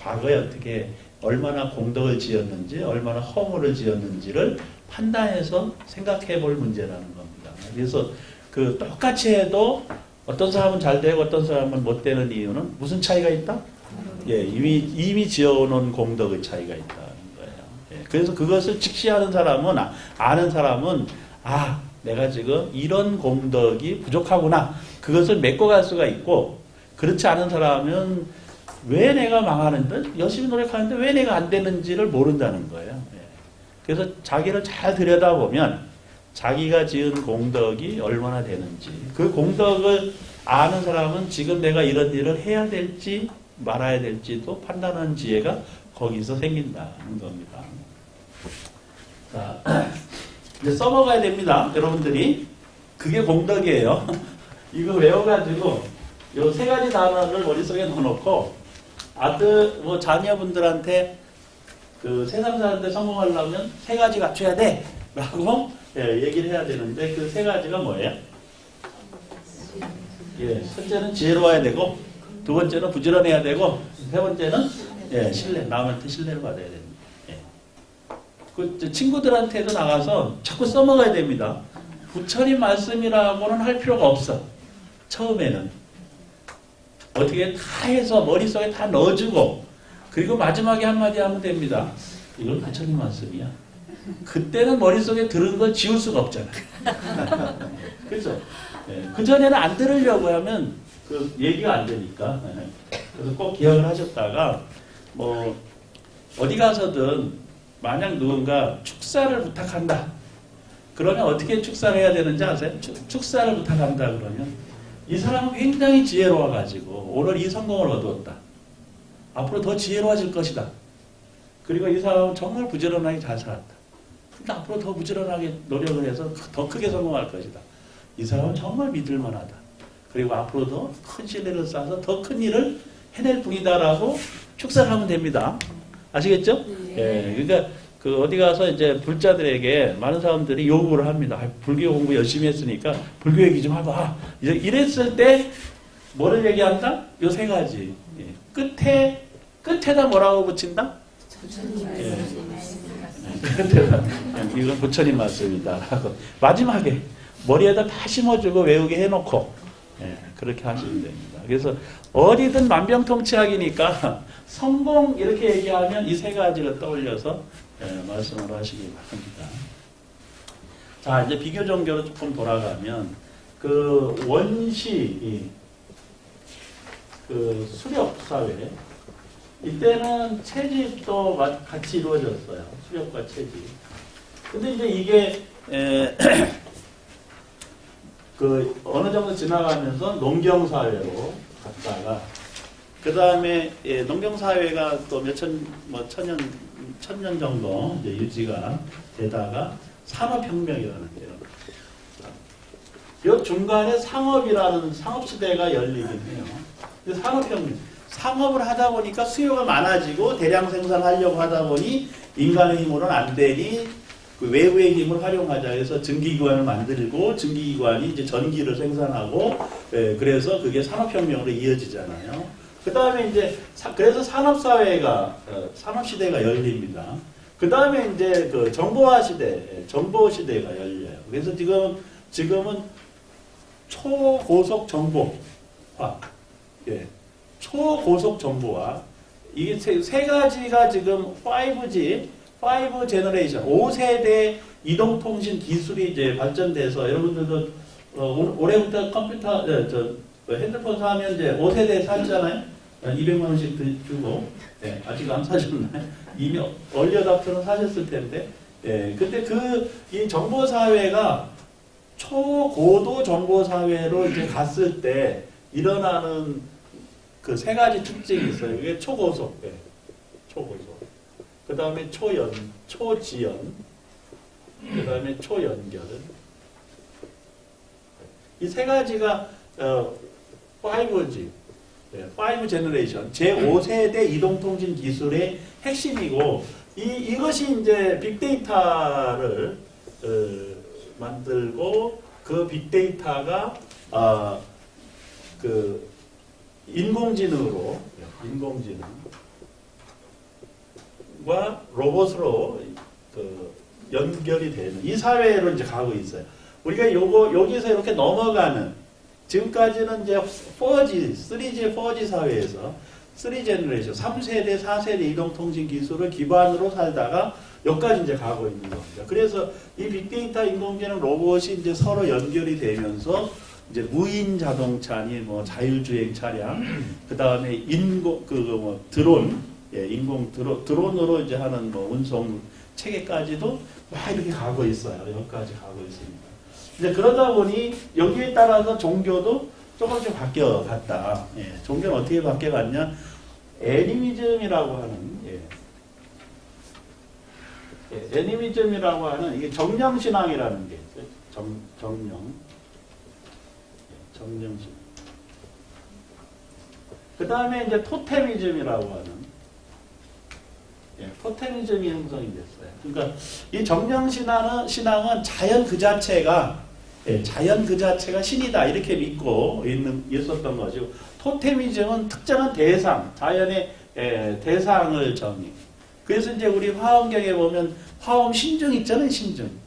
과거에 어떻게 얼마나 공덕을 지었는지 얼마나 허물을 지었는지를 판단해서 생각해 볼 문제라는 겁니다. 그래서 그 똑같이 해도 어떤 사람은 잘 되고 어떤 사람은 못 되는 이유는 무슨 차이가 있다? 예, 이미 지어놓은 공덕의 차이가 있다는 거예요. 예, 그래서 그것을 직시하는 사람은 아는 사람은 내가 지금 이런 공덕이 부족하구나. 그것을 메꿔갈 수가 있고 그렇지 않은 사람은 왜 내가 망하는데 열심히 노력하는데 왜 내가 안 되는지를 모른다는 거예요. 예. 그래서 자기를 잘 들여다보면 자기가 지은 공덕이 얼마나 되는지 그 공덕을 아는 사람은 지금 내가 이런 일을 해야 될지 말아야 될지도 판단하는 지혜가 거기서 생긴다는 겁니다. 자, 이제 써먹어야 됩니다. 여러분들이 그게 공덕이에요. 이거 외워가지고 요 세 가지 단어를 머릿속에 넣어놓고 자녀분들한테 그 세상 사는데 성공하려면 세 가지 갖춰야 돼 라고 얘기를 해야 되는데 그 세 가지가 뭐예요? 예, 첫째는 지혜로워야 되고 두 번째는 부지런해야 되고 세 번째는 신뢰, 남한테 신뢰를 받아야 됩니다. 예. 그 친구들한테도 나가서 자꾸 써먹어야 됩니다. 부처님 말씀이라고는 할 필요가 없어. 처음에는 어떻게 다 해서 머릿속에 다 넣어주고 그리고 마지막에 한마디 하면 됩니다. 이건 부처님 말씀이야. 그때는 머릿속에 들은 걸 지울 수가 없잖아요. 그렇죠? 네. 그전에는 안 들으려고 하면 그 얘기가 안 되니까. 네. 그래서 꼭 기억을 하셨다가 어디 가서든 만약 누군가 축사를 부탁한다. 그러면 어떻게 축사를 해야 되는지 아세요? 축사를 부탁한다 그러면 이 사람은 굉장히 지혜로워가지고 오늘 이 성공을 얻었다. 앞으로 더 지혜로워질 것이다. 그리고 이 사람은 정말 부지런하게 잘 살았다. 근데 앞으로 더 부지런하게 노력을 해서 더 크게 성공할 것이다. 이 사람은 정말 믿을 만하다. 그리고 앞으로도 큰 신뢰를 쌓아서 더 큰 일을 해낼 뿐이다라고 축사를 하면 됩니다. 아시겠죠? 예. 그러니까 그 어디 가서 이제 불자들에게 많은 사람들이 요구를 합니다. 불교 공부 열심히 했으니까 불교 얘기 좀 해봐. 이랬을 때 뭐를 얘기한다? 요 세 가지. 예. 끝에다 뭐라고 붙인다? 예. 끝에다. 이건 부처님 말씀이다. 마지막에 머리에다 다 심어주고 외우게 해놓고 그렇게 하시면 됩니다. 그래서 어디든 만병통치약이니까 성공 이렇게 얘기하면 이 세 가지를 떠올려서 말씀을 하시기 바랍니다. 자, 이제 비교 종교로 조금 돌아가면 그 원시 그 수렵 사회 이때는 채집도 같이 이루어졌어요. 수렵과 채집. 근데 이제 이게 그 어느 정도 지나가면서 농경 사회로 갔다가 그 다음에 농경 사회가 또 천년 정도 이제 유지가 되다가 산업혁명이라는 게요. 이 중간에 상업시대가 열리긴 해요. 근데 산업혁명, 상업을 하다 보니까 수요가 많아지고 대량 생산하려고 하다 보니 인간의 힘으로는 안 되니 그 외부의 힘을 활용하자 해서 전기기관을 만들고 전기기관이 이제 전기를 생산하고 그래서 그게 산업혁명으로 이어지잖아요. 그 다음에 이제 그래서 산업시대가 열립니다. 그 다음에 이제 그 정보시대가 열려요. 그래서 지금은 초고속 정보화. 예. 초고속 정보화. 이게 세 가지가 지금 5G, 5 제너레이션, 5세대 이동통신 기술이 이제 발전돼서 여러분들도 올해부터 컴퓨터, 핸드폰 사면 이제 5세대 사잖아요. 200만 원씩 주고, 예, 아직 안 사셨나요? 이미 얼리 어답터는 사셨을 텐데, 예, 근데 이 정보 사회가 초고도 정보 사회로 이제 갔을 때 일어나는 그 세 가지 특징이 있어요. 이게 초고속, 예, 초고속. 그 다음에 초지연, 그 다음에 초연결. 이 세 가지가 5G, 5 제너레이션, 제5세대 이동통신 기술의 핵심이고, 이것이 이제 빅데이터를 만들고, 그 빅데이터가 그 인공지능과 로봇으로 그 연결이 되는 이 사회로 이제 가고 있어요. 우리가 여기서 이렇게 넘어가는, 지금까지는 이제 4G, 3G, 4G 사회에서 3 제너레이션, 3세대, 4세대 이동통신 기술을 기반으로 살다가 여기까지 이제 가고 있는 겁니다. 그래서 이 빅데이터, 인공지능, 로봇이 이제 서로 연결이 되면서 이제 무인 자동차니 뭐 자율주행 차량, 그 다음에 드론, 예, 드론으로 이제 하는 뭐 운송 체계까지도 막 이렇게 가고 있어요. 여기까지 가고 있습니다. 이제 그러다 보니 여기에 따라서 종교도 조금씩 바뀌어갔다. 예, 종교는 어떻게 바뀌어갔냐? 애니미즘이라고 하는, 애니미즘이라고 하는 이게 정령신앙이라는 게 있어요. 정령신. 그 다음에 이제 토테미즘이라고 하는, 토테미즘이 형성이 됐어요. 그러니까 이 정령신앙은 자연 그 자체가 신이다 이렇게 믿고 있었던 거죠. 토테미즘은 특정한 대상, 자연의 대상을 정의. 그래서 이제 우리 화엄경에 보면 화엄 신중 있잖아요, 신중.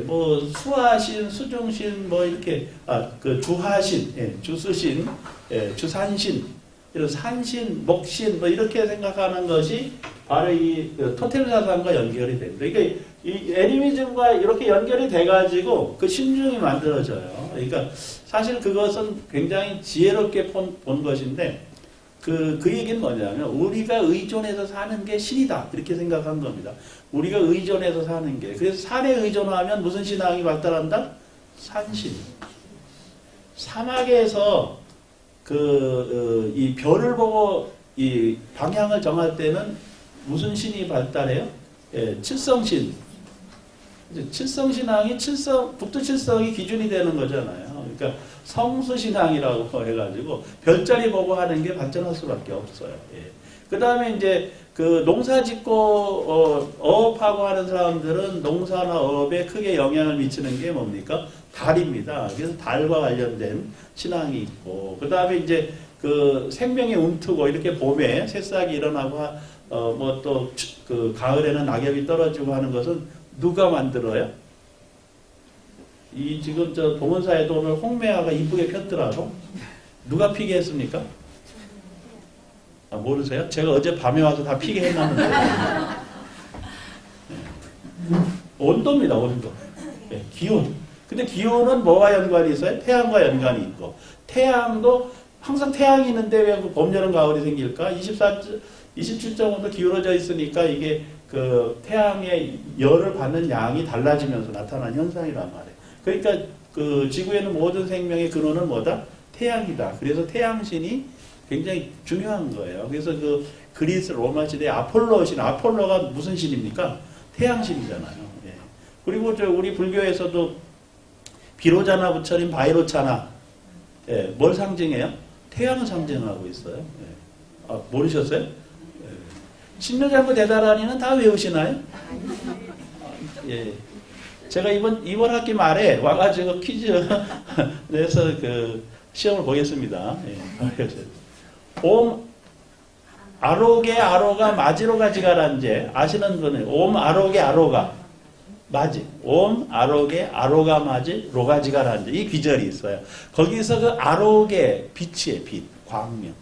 뭐 수하신, 수중신, 뭐 이렇게 그 주하신, 주수신, 주산신, 이런 산신, 목신, 뭐 이렇게 생각하는 것이 바로 이 토템 사상과 연결이 됩니다. 그러니까 이 애니미즘과 이렇게 연결이 돼가지고 그 신중이 만들어져요. 그러니까 사실 그것은 굉장히 지혜롭게 본 것인데 그 얘기는 뭐냐면 우리가 의존해서 사는 게 신이다 이렇게 생각한 겁니다. 우리가 의존해서 사는 게, 그래서 산에 의존하면 무슨 신앙이 발달한다? 산신. 사막에서 이 별을 보고 이 방향을 정할 때는 무슨 신이 발달해요? 칠성신. 칠성신앙이 북두 칠성이 기준이 되는 거잖아요. 그러니까 성수신앙이라고 해가지고 별자리 보고 하는 게 발전할 수밖에 없어요. 그 다음에 이제 그 농사 짓고 어업하고 하는 사람들은 농사나 어업에 크게 영향을 미치는 게 뭡니까? 달입니다. 그래서 달과 관련된 신앙이 있고, 그 다음에 이제 그 생명의 움트고 이렇게 봄에 새싹이 일어나고 뭐 또 그 가을에는 낙엽이 떨어지고 하는 것은 누가 만들어요? 이 지금 저 동원사에도 오늘 홍매화가 이쁘게 폈더라고. 누가 피게 했습니까? 모르세요? 제가 어제 밤에 와서 다 피게 해놨는데. 온도입니다, 온도. 기온. 근데 기온은 뭐와 연관이 있어요? 태양과 연관이 있고. 태양도 항상 태양이 있는데 왜 봄, 여름, 가을이 생길까? 27.5도 기울어져 있으니까 이게 그 태양의 열을 받는 양이 달라지면서 나타난 현상이란 말이에요. 그러니까 그 지구에는 모든 생명의 근원은 뭐다? 태양이다. 그래서 태양신이 굉장히 중요한 거예요. 그래서 그 그리스 로마 시대 아폴로가 무슨 신입니까? 태양신이잖아요. 그리고 우리 불교에서도 비로자나 부처님 바이로차나 뭘 상징해요? 태양을 상징하고 있어요. 모르셨어요? 신묘장구 대다라니는 다 외우시나요? 제가 이번 학기 말에 와가지고 퀴즈 내서 그 시험을 보겠습니다. 옴 아로게 아로가 마지로가 지가란제 아시는 분은 옴 아로게 아로가 마지, 옴, 아로게, 아로가 마지, 로가지가라는 이 귀절이 있어요. 거기서 그 아로게, 빛이에요, 빛, 광명.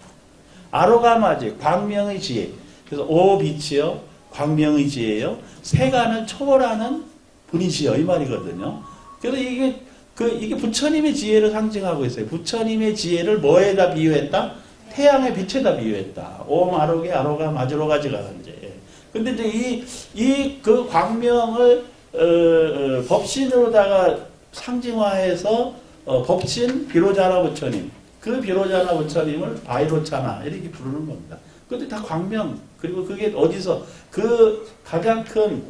아로가 마지, 광명의 지혜. 그래서 오 빛이요, 광명의 지혜요. 세간을 초월하는 분이시여 이 말이거든요. 그래서 이게 부처님의 지혜를 상징하고 있어요. 부처님의 지혜를 뭐에다 비유했다? 태양의 빛에다 비유했다. 옴, 아로게, 아로가 마지, 로가지가라는 지. 근데 이제 그 광명을 법신으로다가 상징화해서 법신 비로자나 부처님, 그 비로자나 부처님을 바이로차나 이렇게 부르는 겁니다. 근데 다 광명, 그리고 그게 어디서 그 가장 큰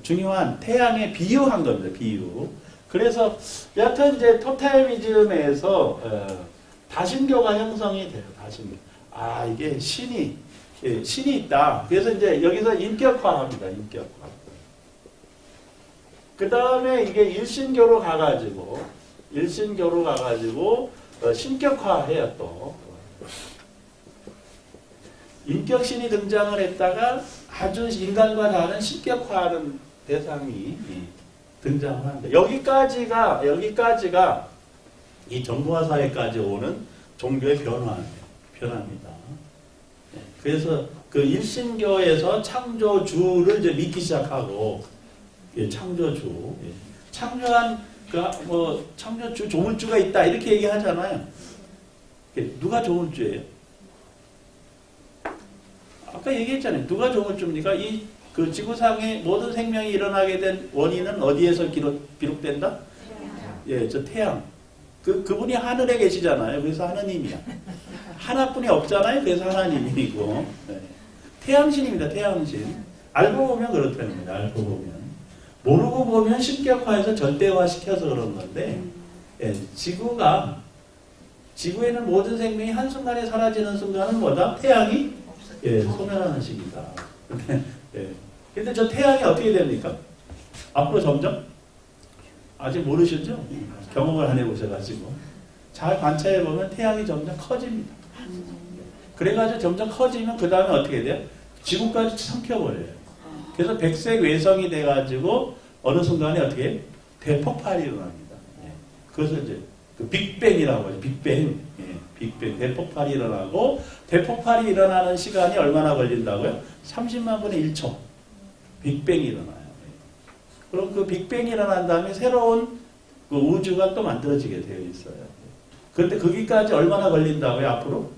중요한 태양에 비유한 겁니다. 비유. 그래서 여하튼 이제 토테미즘에서 다신교가 형성이 돼요. 다신교. 아 이게 신이 있다. 그래서 이제 여기서 인격화합니다. 인격화. 그 다음에 이게 일신교로 가가지고 신격화해요 또. 인격신이 등장을 했다가 아주 인간과 다른 신격화하는 대상이 등장을 합니다. 여기까지가 이 정보화 사회까지 오는 종교의 변화입니다. 그래서 그 일신교에서 창조주를 이제 믿기 시작하고, 창조주, 창조한 창조주 조물주가 있다 이렇게 얘기하잖아요. 누가 조물주예요? 아까 얘기했잖아요. 누가 조물주입니까? 그 지구상의 모든 생명이 일어나게 된 원인은 어디에서 비롯된다? 예, 저 태양. 그분이 하늘에 계시잖아요. 그래서 하느님이야. 하나뿐이 없잖아요. 그래서 하나님이고. 네. 태양신입니다. 태양신. 알고 보면 그렇다는 겁니다. 알고 보면. 모르고 보면 신격화해서 절대화시켜서 그런 건데, 예, 지구에는 모든 생명이 한순간에 사라지는 순간은 뭐다? 태양이 소멸하는 시기다. 근데 저 태양이 어떻게 됩니까? 앞으로 점점? 아직 모르시죠? 경험을 안 해보셔가지고. 잘 관찰해보면 태양이 점점 커집니다. 그래가지고 점점 커지면 그 다음에 어떻게 돼요? 지구까지 삼켜버려요. 그래서 백색 외성이 돼가지고 어느 순간에 어떻게 해요? 대폭발이 일어납니다. 그것을 이제 그 빅뱅이라고 하죠. 빅뱅. 빅뱅. 대폭발이 일어나고, 대폭발이 일어나는 시간이 얼마나 걸린다고요? 30만 분의 1초. 빅뱅이 일어나요. 그럼 그 빅뱅이 일어난 다음에 새로운 그 우주가 또 만들어지게 되어 있어요. 그런데 거기까지 얼마나 걸린다고요, 앞으로?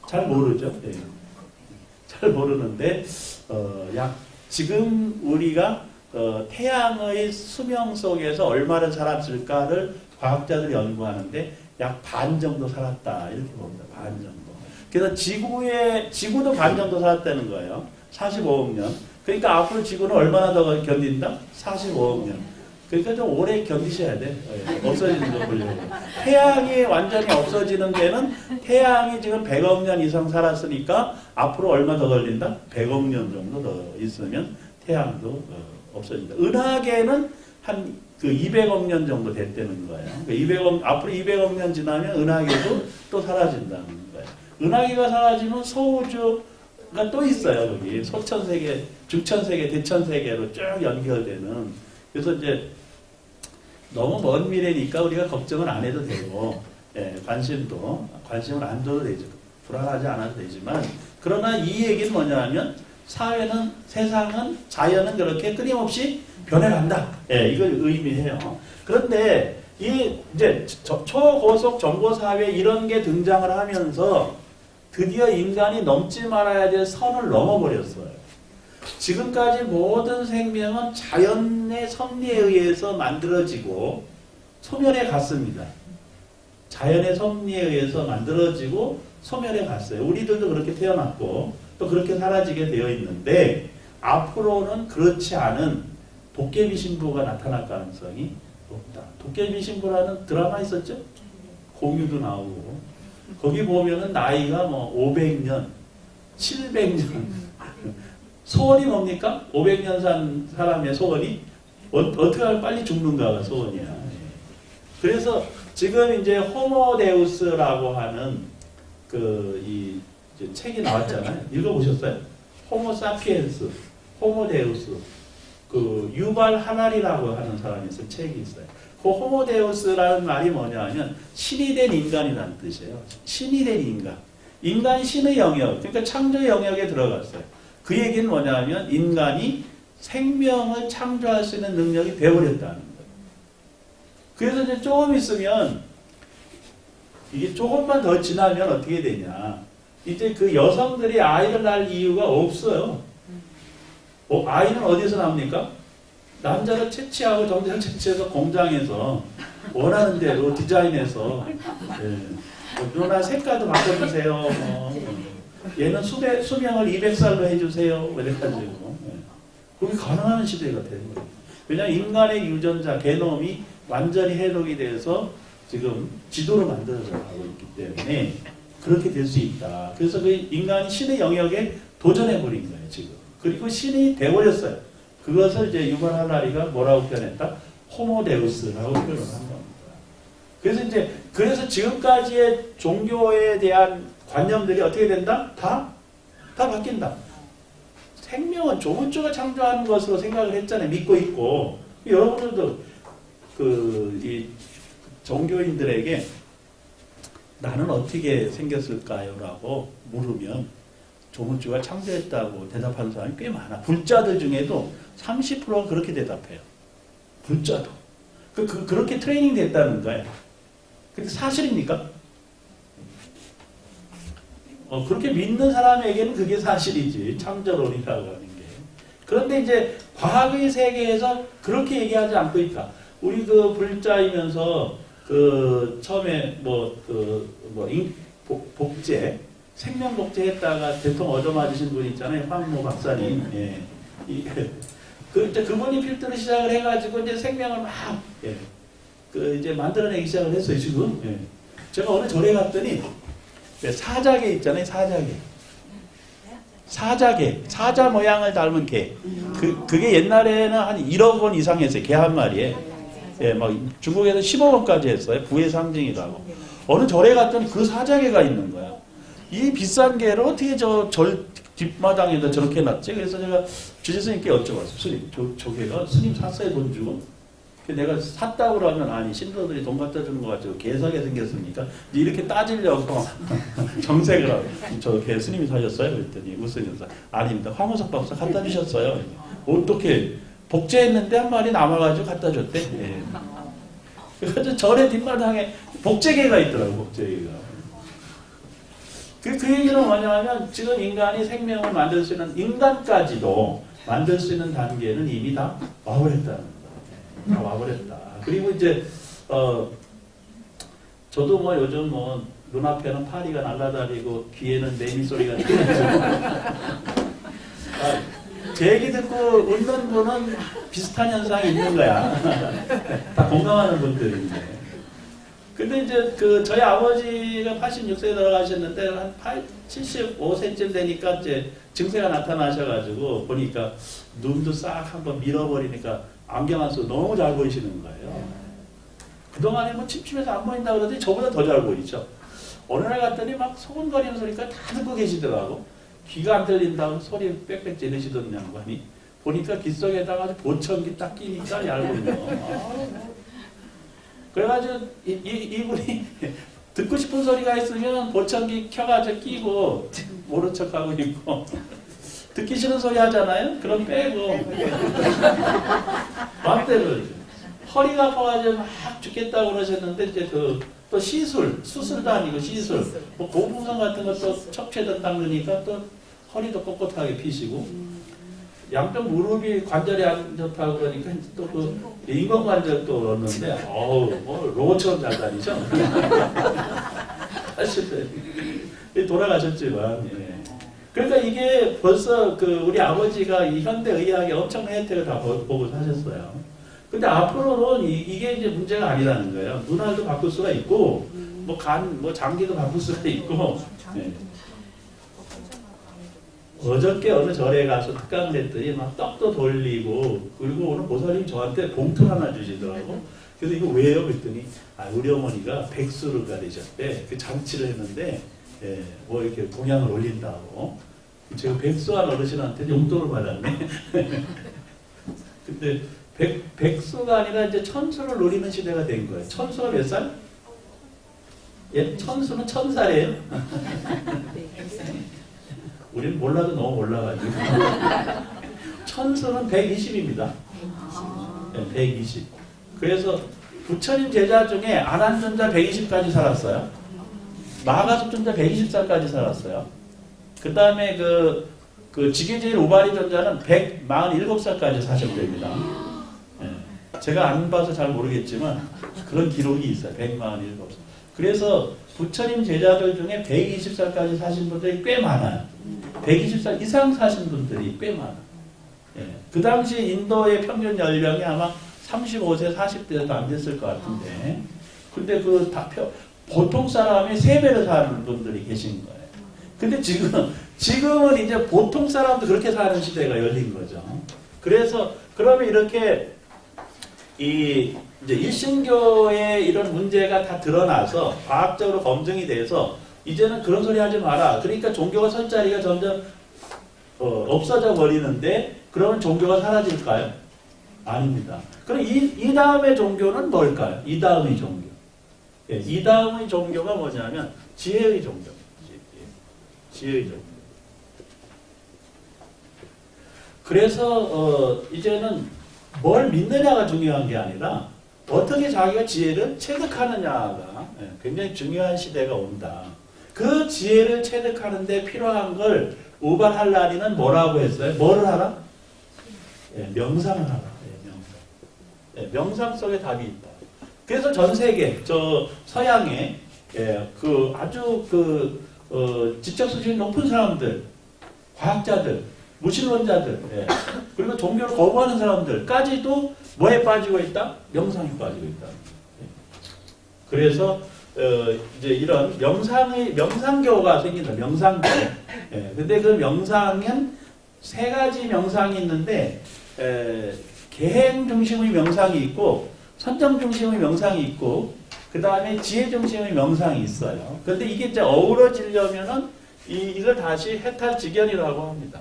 잘 모르죠. 잘 모르는데, 지금 우리가 태양의 수명 속에서 얼마나 살았을까를 과학자들이 연구하는데 약 반 정도 살았다 이렇게 봅니다. 반 정도. 그래서 지구도 반 정도 살았다는 거예요. 45억 년. 그러니까 앞으로 지구는 얼마나 더 견딘다? 45억 년. 그러니까 좀 오래 견디셔야 돼. 없어지는 거 보려고. 태양이 완전히 없어지는 데는 태양이 지금 100억 년 이상 살았으니까 앞으로 얼마 더 걸린다? 100억 년 정도 더 있으면 태양도 없어진다. 은하계는 한 그 200억 년 정도 됐다는 거예요. 그러니까 앞으로 200억 년 지나면 은하계도 또 사라진다는 거예요. 은하계가 사라지면 소우주가 또 있어요. 거기 소천세계, 중천세계, 대천세계로 쭉 연결되는. 그래서 이제 너무 먼 미래니까 우리가 걱정을 안 해도 되고, 관심을 안 줘도 되죠. 불안하지 않아도 되지만, 그러나 이 얘기는 뭐냐면 사회는, 세상은, 자연은 그렇게 끊임없이 변해간다. 이걸 의미해요. 그런데 이제 초고속 정보사회 이런 게 등장을 하면서 드디어 인간이 넘지 말아야 될 선을 넘어버렸어요. 지금까지 모든 생명은 자연의 섭리에 의해서 만들어지고 소멸해 갔습니다. 자연의 섭리에 의해서 만들어지고 소멸해 갔어요. 우리들도 그렇게 태어났고 또 그렇게 사라지게 되어 있는데, 앞으로는 그렇지 않은 도깨비 신부가 나타날 가능성이 높다. 도깨비 신부라는 드라마 있었죠? 공유도 나오고. 거기 보면은 나이가 뭐 500년, 700년. 소원이 뭡니까? 500년 산 사람의 소원이 어떻게 하면 빨리 죽는가가 소원이야. 그래서 지금 이제 호모데우스라고 하는 이 책이 나왔잖아요. 읽어보셨어요? 호모사피엔스, 호모데우스. 그 유발 하날이라고 하는 사람이 있어요. 책이 있어요. 그 호모데우스라는 말이 뭐냐면 신이 된 인간이라는 뜻이에요. 신이 된 인간. 인간이 신의 영역, 그러니까 창조 영역에 들어갔어요. 그 얘기는 뭐냐면 인간이 생명을 창조할 수 있는 능력이 되어버렸다는 거예요. 그래서 이제 조금 있으면 이게 조금만 더 지나면 어떻게 되냐. 이제 그 여성들이 아이를 낳을 이유가 없어요. 아이는 어디서 나옵니까? 남자를 채취하고 정자를 채취해서 공장에서 원하는 대로 디자인해서 누나 색깔도 바꿔주세요. 얘는 수명을 200살로 해주세요. 이래가지고 그게 가능한 시대가 되는 거예요. 왜냐하면 인간의 유전자 게놈이 완전히 해독이 돼서 지금 지도로 만들어져 가고 있기 때문에 그렇게 될 수 있다. 그래서 그 인간이 신의 영역에 도전해버린 거예요, 지금. 그리고 신이 되어버렸어요. 그것을 이제 유발 하나리가 뭐라고 표현했다? 호모데우스라고 표현을 한 겁니다. 그래서 지금까지의 종교에 대한 관념들이 어떻게 된다? 다 바뀐다. 생명은 조물주가 창조하는 것으로 생각을 했잖아요. 믿고 있고. 여러분들도 이 종교인들에게 나는 어떻게 생겼을까요? 라고 물으면 조물주가 창조했다고 대답하는 사람이 꽤 많아. 불자들 중에도 30%가 그렇게 대답해요. 불자도. 그렇게 트레이닝 됐다는 거예요. 근데 사실입니까? 그렇게 믿는 사람에게는 그게 사실이지. 창조론이라고 하는 게. 그런데 이제 과학의 세계에서 그렇게 얘기하지 않고 있다. 우리 불자이면서 처음에 복제, 생명 복제 했다가 대통령 얻어맞으신 분 있잖아요. 황모 박사님. 예. 그분이 필터를 시작을 해가지고 이제 생명을 막, 이제 만들어내기 시작을 했어요, 지금. 예. 제가 어느 절에 갔더니, 사자개 있잖아요, 사자개. 사자 모양을 닮은 개. 그게 옛날에는 한 1억 원 이상 했어요, 개 한 마리에. 예, 막 중국에서 15억 원까지 했어요. 부의 상징이라고. 어느 절에 갔더니 그 사자개가 있는 거야. 이 비싼 개를 어떻게 절 뒷마당에다 저렇게 놨지? 그래서 제가 주지 스님께 여쭤봤어요. 스님, 저 개가 스님 샀어요, 돈 주고? 내가 샀다고 그러면 아니 신도들이 돈 갖다 주는 거 가지고 개사게 생겼습니까? 이렇게 따지려고 정색을 하고 저 개 스님이 사셨어요? 그랬더니 웃으면서 아닙니다. 황우석 박사 갖다 주셨어요. 어떻게 복제했는데 한 마리 남아가지고 갖다 줬대. 예. 그래서 절의 뒷마당에 복제개가 있더라고. 복제개가. 그 얘기는 뭐냐면 지금 인간이 생명을 만들 수 있는 인간까지도 만들 수 있는 단계는 이미 다 와버렸다는 거예요. 다 와버렸다. 그리고 이제 저도 요즘 눈앞에는 파리가 날아다니고 귀에는 매미 소리가 들리죠. 제 얘기 듣고 웃는 분은 비슷한 현상이 있는 거야. 다 공감하는 분들인데. 근데 이제 저희 아버지가 86세에 돌아가셨는데 한 75세쯤 되니까 이제 증세가 나타나셔가지고 보니까 눈도 싹 한번 밀어버리니까 안경 안 쓰고 너무 잘 보이시는 거예요. 그동안에 침침해서 안 보인다 그러더니 저보다 더 잘 보이죠. 어느 날 갔더니 막 소곤거리는 소리까지 다 듣고 계시더라고. 귀가 안 들린다고 소리 빽빽 지르시던 양반이 보니까 귀 속에다가 보청기 딱 끼니까 얇군요. 그래가지고 이분이 듣고 싶은 소리가 있으면 보청기 켜가지고 끼고 모른 척하고 있고 듣기 싫은 소리 하잖아요? 그럼 빼고 맘대로 허리가 아파가지고 막 죽겠다고 그러셨는데 이제 또 수술도 아니고 시술 고풍선 같은 것도 척추에다 닦으니까 또 허리도 꼿꼿하게 피시고 양쪽 무릎이 관절이 안 좋다고 그러니까 또 인공관절도 넣었는데 로봇처럼 잘 다니죠? 돌아가셨지만 그러니까 이게 벌써 우리 아버지가 이 현대의학에 엄청난 혜택을 다 보고 사셨어요. 근데 앞으로는 이게 이제 문제가 아니라는 거예요. 눈알도 바꿀 수가 있고 장기도 바꿀 수가 있고 어저께 어느 절에 가서 특강을 했더니 막 떡도 돌리고 그리고 오늘 보살님 저한테 봉투 하나 주시더라고. 그래서 이거 왜요? 그랬더니 우리 어머니가 백수를 가리셨대. 그 잔치를 했는데 이렇게 공양을 올린다고. 제가 백수한 어르신한테 용돈을 받았네. 근데 백수가 아니라 이제 천수를 노리는 시대가 된 거예요. 천수가 몇 살? 예, 천수는 1000살이에요. 우리는 몰라도 너무 몰라가지고. 천수는 120입니다. 네, 120. 그래서 부처님 제자 중에 아난존자 120까지 살았어요. 마가섭존자 120살까지 살았어요. 그 다음에 그 지게제일 우바리 존자는 147살까지 사셨답니다. 네. 제가 안 봐서 잘 모르겠지만 그런 기록이 있어요. 147살. 그래서 부처님 제자들 중에 120살까지 사신 분들이 꽤 많아요. 120살 이상 사신 분들이 꽤 많아요. 예. 그 당시 인도의 평균 연령이 아마 35세, 40대도 안 됐을 것 같은데, 근데 보통 사람의 3배를 사는 분들이 계신 거예요. 근데 지금은 이제 보통 사람도 그렇게 사는 시대가 열린 거죠. 그래서, 그러면 이렇게, 이제 일신교의 이런 문제가 다 드러나서, 과학적으로 검증이 돼서, 이제는 그런 소리 하지 마라. 그러니까 종교가 설 자리가 점점, 없어져 버리는데, 그러면 종교가 사라질까요? 아닙니다. 그럼 이 다음의 종교는 뭘까요? 이 다음의 종교. 예, 이 다음의 종교가 뭐냐면 지혜의 종교. 지혜의 종교. 그래서 이제는 뭘 믿느냐가 중요한 게 아니라 어떻게 자기가 지혜를 체득하느냐가 굉장히 중요한 시대가 온다. 그 지혜를 체득하는 데 필요한 걸 우발할라리는 뭐라고 했어요? 뭐를 하라? 예, 명상을 하라. 예, 명상. 예, 명상 속에 답이 있다. 그래서 전 세계, 서양에, 예, 아주 지적 수준이 높은 사람들, 과학자들, 무신론자들, 예, 그리고 종교를 거부하는 사람들까지도 뭐에 빠지고 있다? 명상에 빠지고 있다. 예. 그래서, 이제 이런 명상교가 생긴다. 명상교. 예, 근데 그 명상은 3가지 명상이 있는데, 계행 중심의 명상이 있고, 선정 중심의 명상이 있고, 그 다음에 지혜 중심의 명상이 있어요. 그런데 이게 이제 어우러지려면은 이걸 다시 해탈직견이라고 합니다.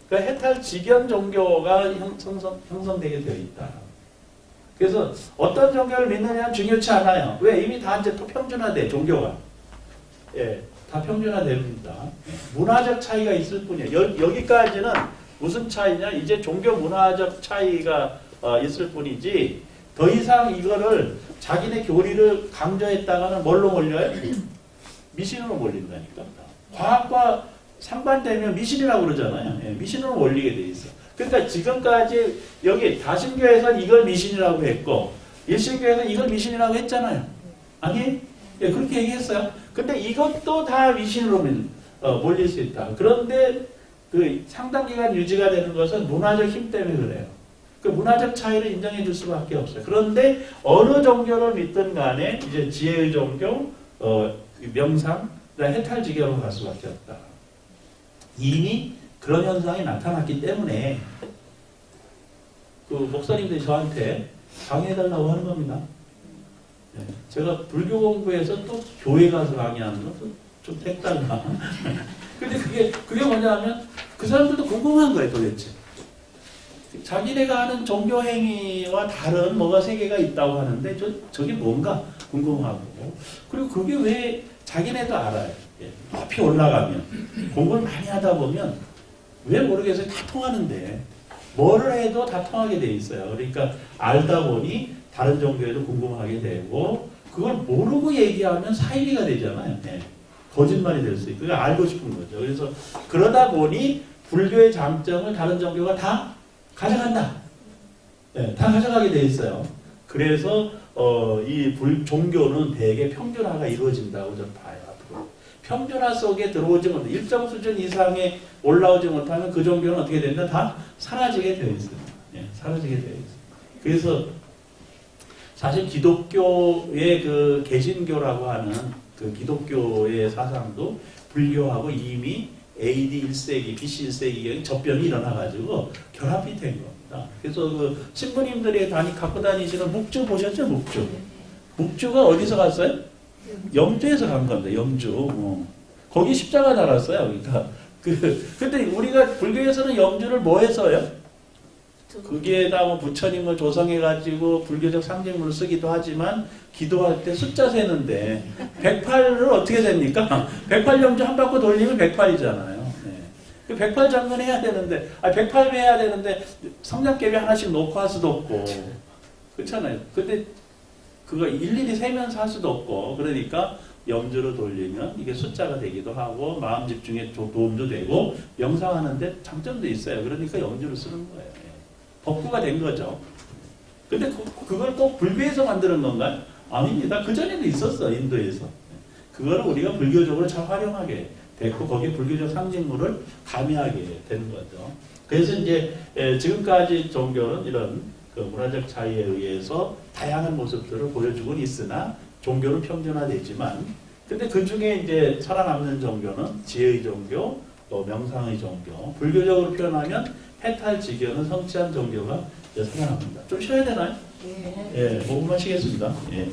그 해탈직견 종교가 형성되게 되어 있다. 그래서 어떤 종교를 믿느냐는 중요치 않아요. 왜? 이미 다 이제 또 평준화돼, 종교가. 예, 다 평준화됩니다. 문화적 차이가 있을 뿐이에요. 여기까지는 무슨 차이냐? 이제 종교 문화적 차이가 있을 뿐이지, 더 이상 이거를 자기네 교리를 강조했다가는 뭘로 몰려요? 미신으로 몰린다니까. 과학과 상반되면 미신이라고 그러잖아요. 예, 미신으로 몰리게 돼 있어. 그러니까 지금까지 여기 다신교에서는 이걸 미신이라고 했고, 일신교에서는 이걸 미신이라고 했잖아요. 아니? 예, 그렇게 얘기했어요. 근데 이것도 다 미신으로 몰릴 수 있다. 그런데 그 상당 기간 유지가 되는 것은 문화적 힘 때문에 그래요. 그 문화적 차이를 인정해 줄 수밖에 없어요. 그런데 어느 종교를 믿든 간에 이제 지혜의 종교, 명상, 해탈지교로 갈 수밖에 없다. 이미 그런 현상이 나타났기 때문에 그 목사님들이 저한테 강의해달라고 하는 겁니다. 네. 제가 불교 공부해서 또 교회 가서 강의하는 것도 좀 색달라. 근데 그게 뭐냐면 그 사람들도 궁금한 거예요, 도대체. 자기네가 하는 종교 행위와 다른 뭐가 세계가 있다고 하는데 저게 뭔가 궁금하고, 그리고 그게 왜 자기네도 알아요. 예, 높이 올라가면 공부를 많이 하다 보면 왜 모르겠어요. 다 통하는데 뭐를 해도 다 통하게 돼 있어요. 그러니까 알다 보니 다른 종교에도 궁금하게 되고, 그걸 모르고 얘기하면 사이비가 되잖아요. 예, 거짓말이 될 수 있고, 그걸 알고 싶은 거죠. 그래서 그러다 보니 불교의 장점을 다른 종교가 다 가져간다. 네, 다 가져가게 돼 있어요. 그래서 이 종교는 대개 평준화가 이루어진다고 저는 봐요. 앞으로 평준화 속에 들어오지 못해 일정 수준 이상에 올라오지 못하면 그 종교는 어떻게 된다? 다 사라지게 되어 있어요. 네, 사라지게 되어 있어요. 그래서 사실 기독교의 그 개신교라고 하는 그 기독교의 사상도 불교하고 이미 AD 1세기, BC 1세기 접변이 일어나가지고 결합이 된 겁니다. 그래서 그 신부님들이 갖고 다니시는 묵주 보셨죠? 묵주. 묵주가 어디서 갔어요? 영주에서 간 겁니다. 영주. 거기 십자가 달았어요. 그러니까 근데 우리가 불교에서는 영주를 뭐 해서요? 거기에다 뭐 부처님을 조성해가지고 불교적 상징물을 쓰기도 하지만 기도할 때 숫자 세는데 108을 어떻게 셉니까? 108영주 한 바퀴 돌리면 108이잖아요. 네. 108 장근 해야 되는데, 108배 해야 되는데 성냥개비 하나씩 놓고 할 수도 없고 그렇잖아요. 근데 그거 일일이 세면서 할 수도 없고 그러니까 염주로 돌리면 이게 숫자가 되기도 하고 마음 집중에 도움도 되고 명상하는데 장점도 있어요. 그러니까 염주를 쓰는 거예요. 법구가 된 거죠. 근데 그걸 꼭 불교에서 만드는 건가요? 아닙니다. 그전에도 있었어, 인도에서. 그거를 우리가 불교적으로 잘 활용하게 됐고, 거기에 불교적 상징물을 가미하게 되는 거죠. 그래서 이제 지금까지 종교는 이런 그 문화적 차이에 의해서 다양한 모습들을 보여주고 있으나, 종교는 평준화되지만, 근데 그 중에 이제 살아남는 종교는 지혜의 종교, 또 명상의 종교, 불교적으로 표현하면 해탈지견은 성취한 종교가 살아납니다. 좀 쉬어야 되나요? 네. 예, 5분만 쉬겠습니다. 예.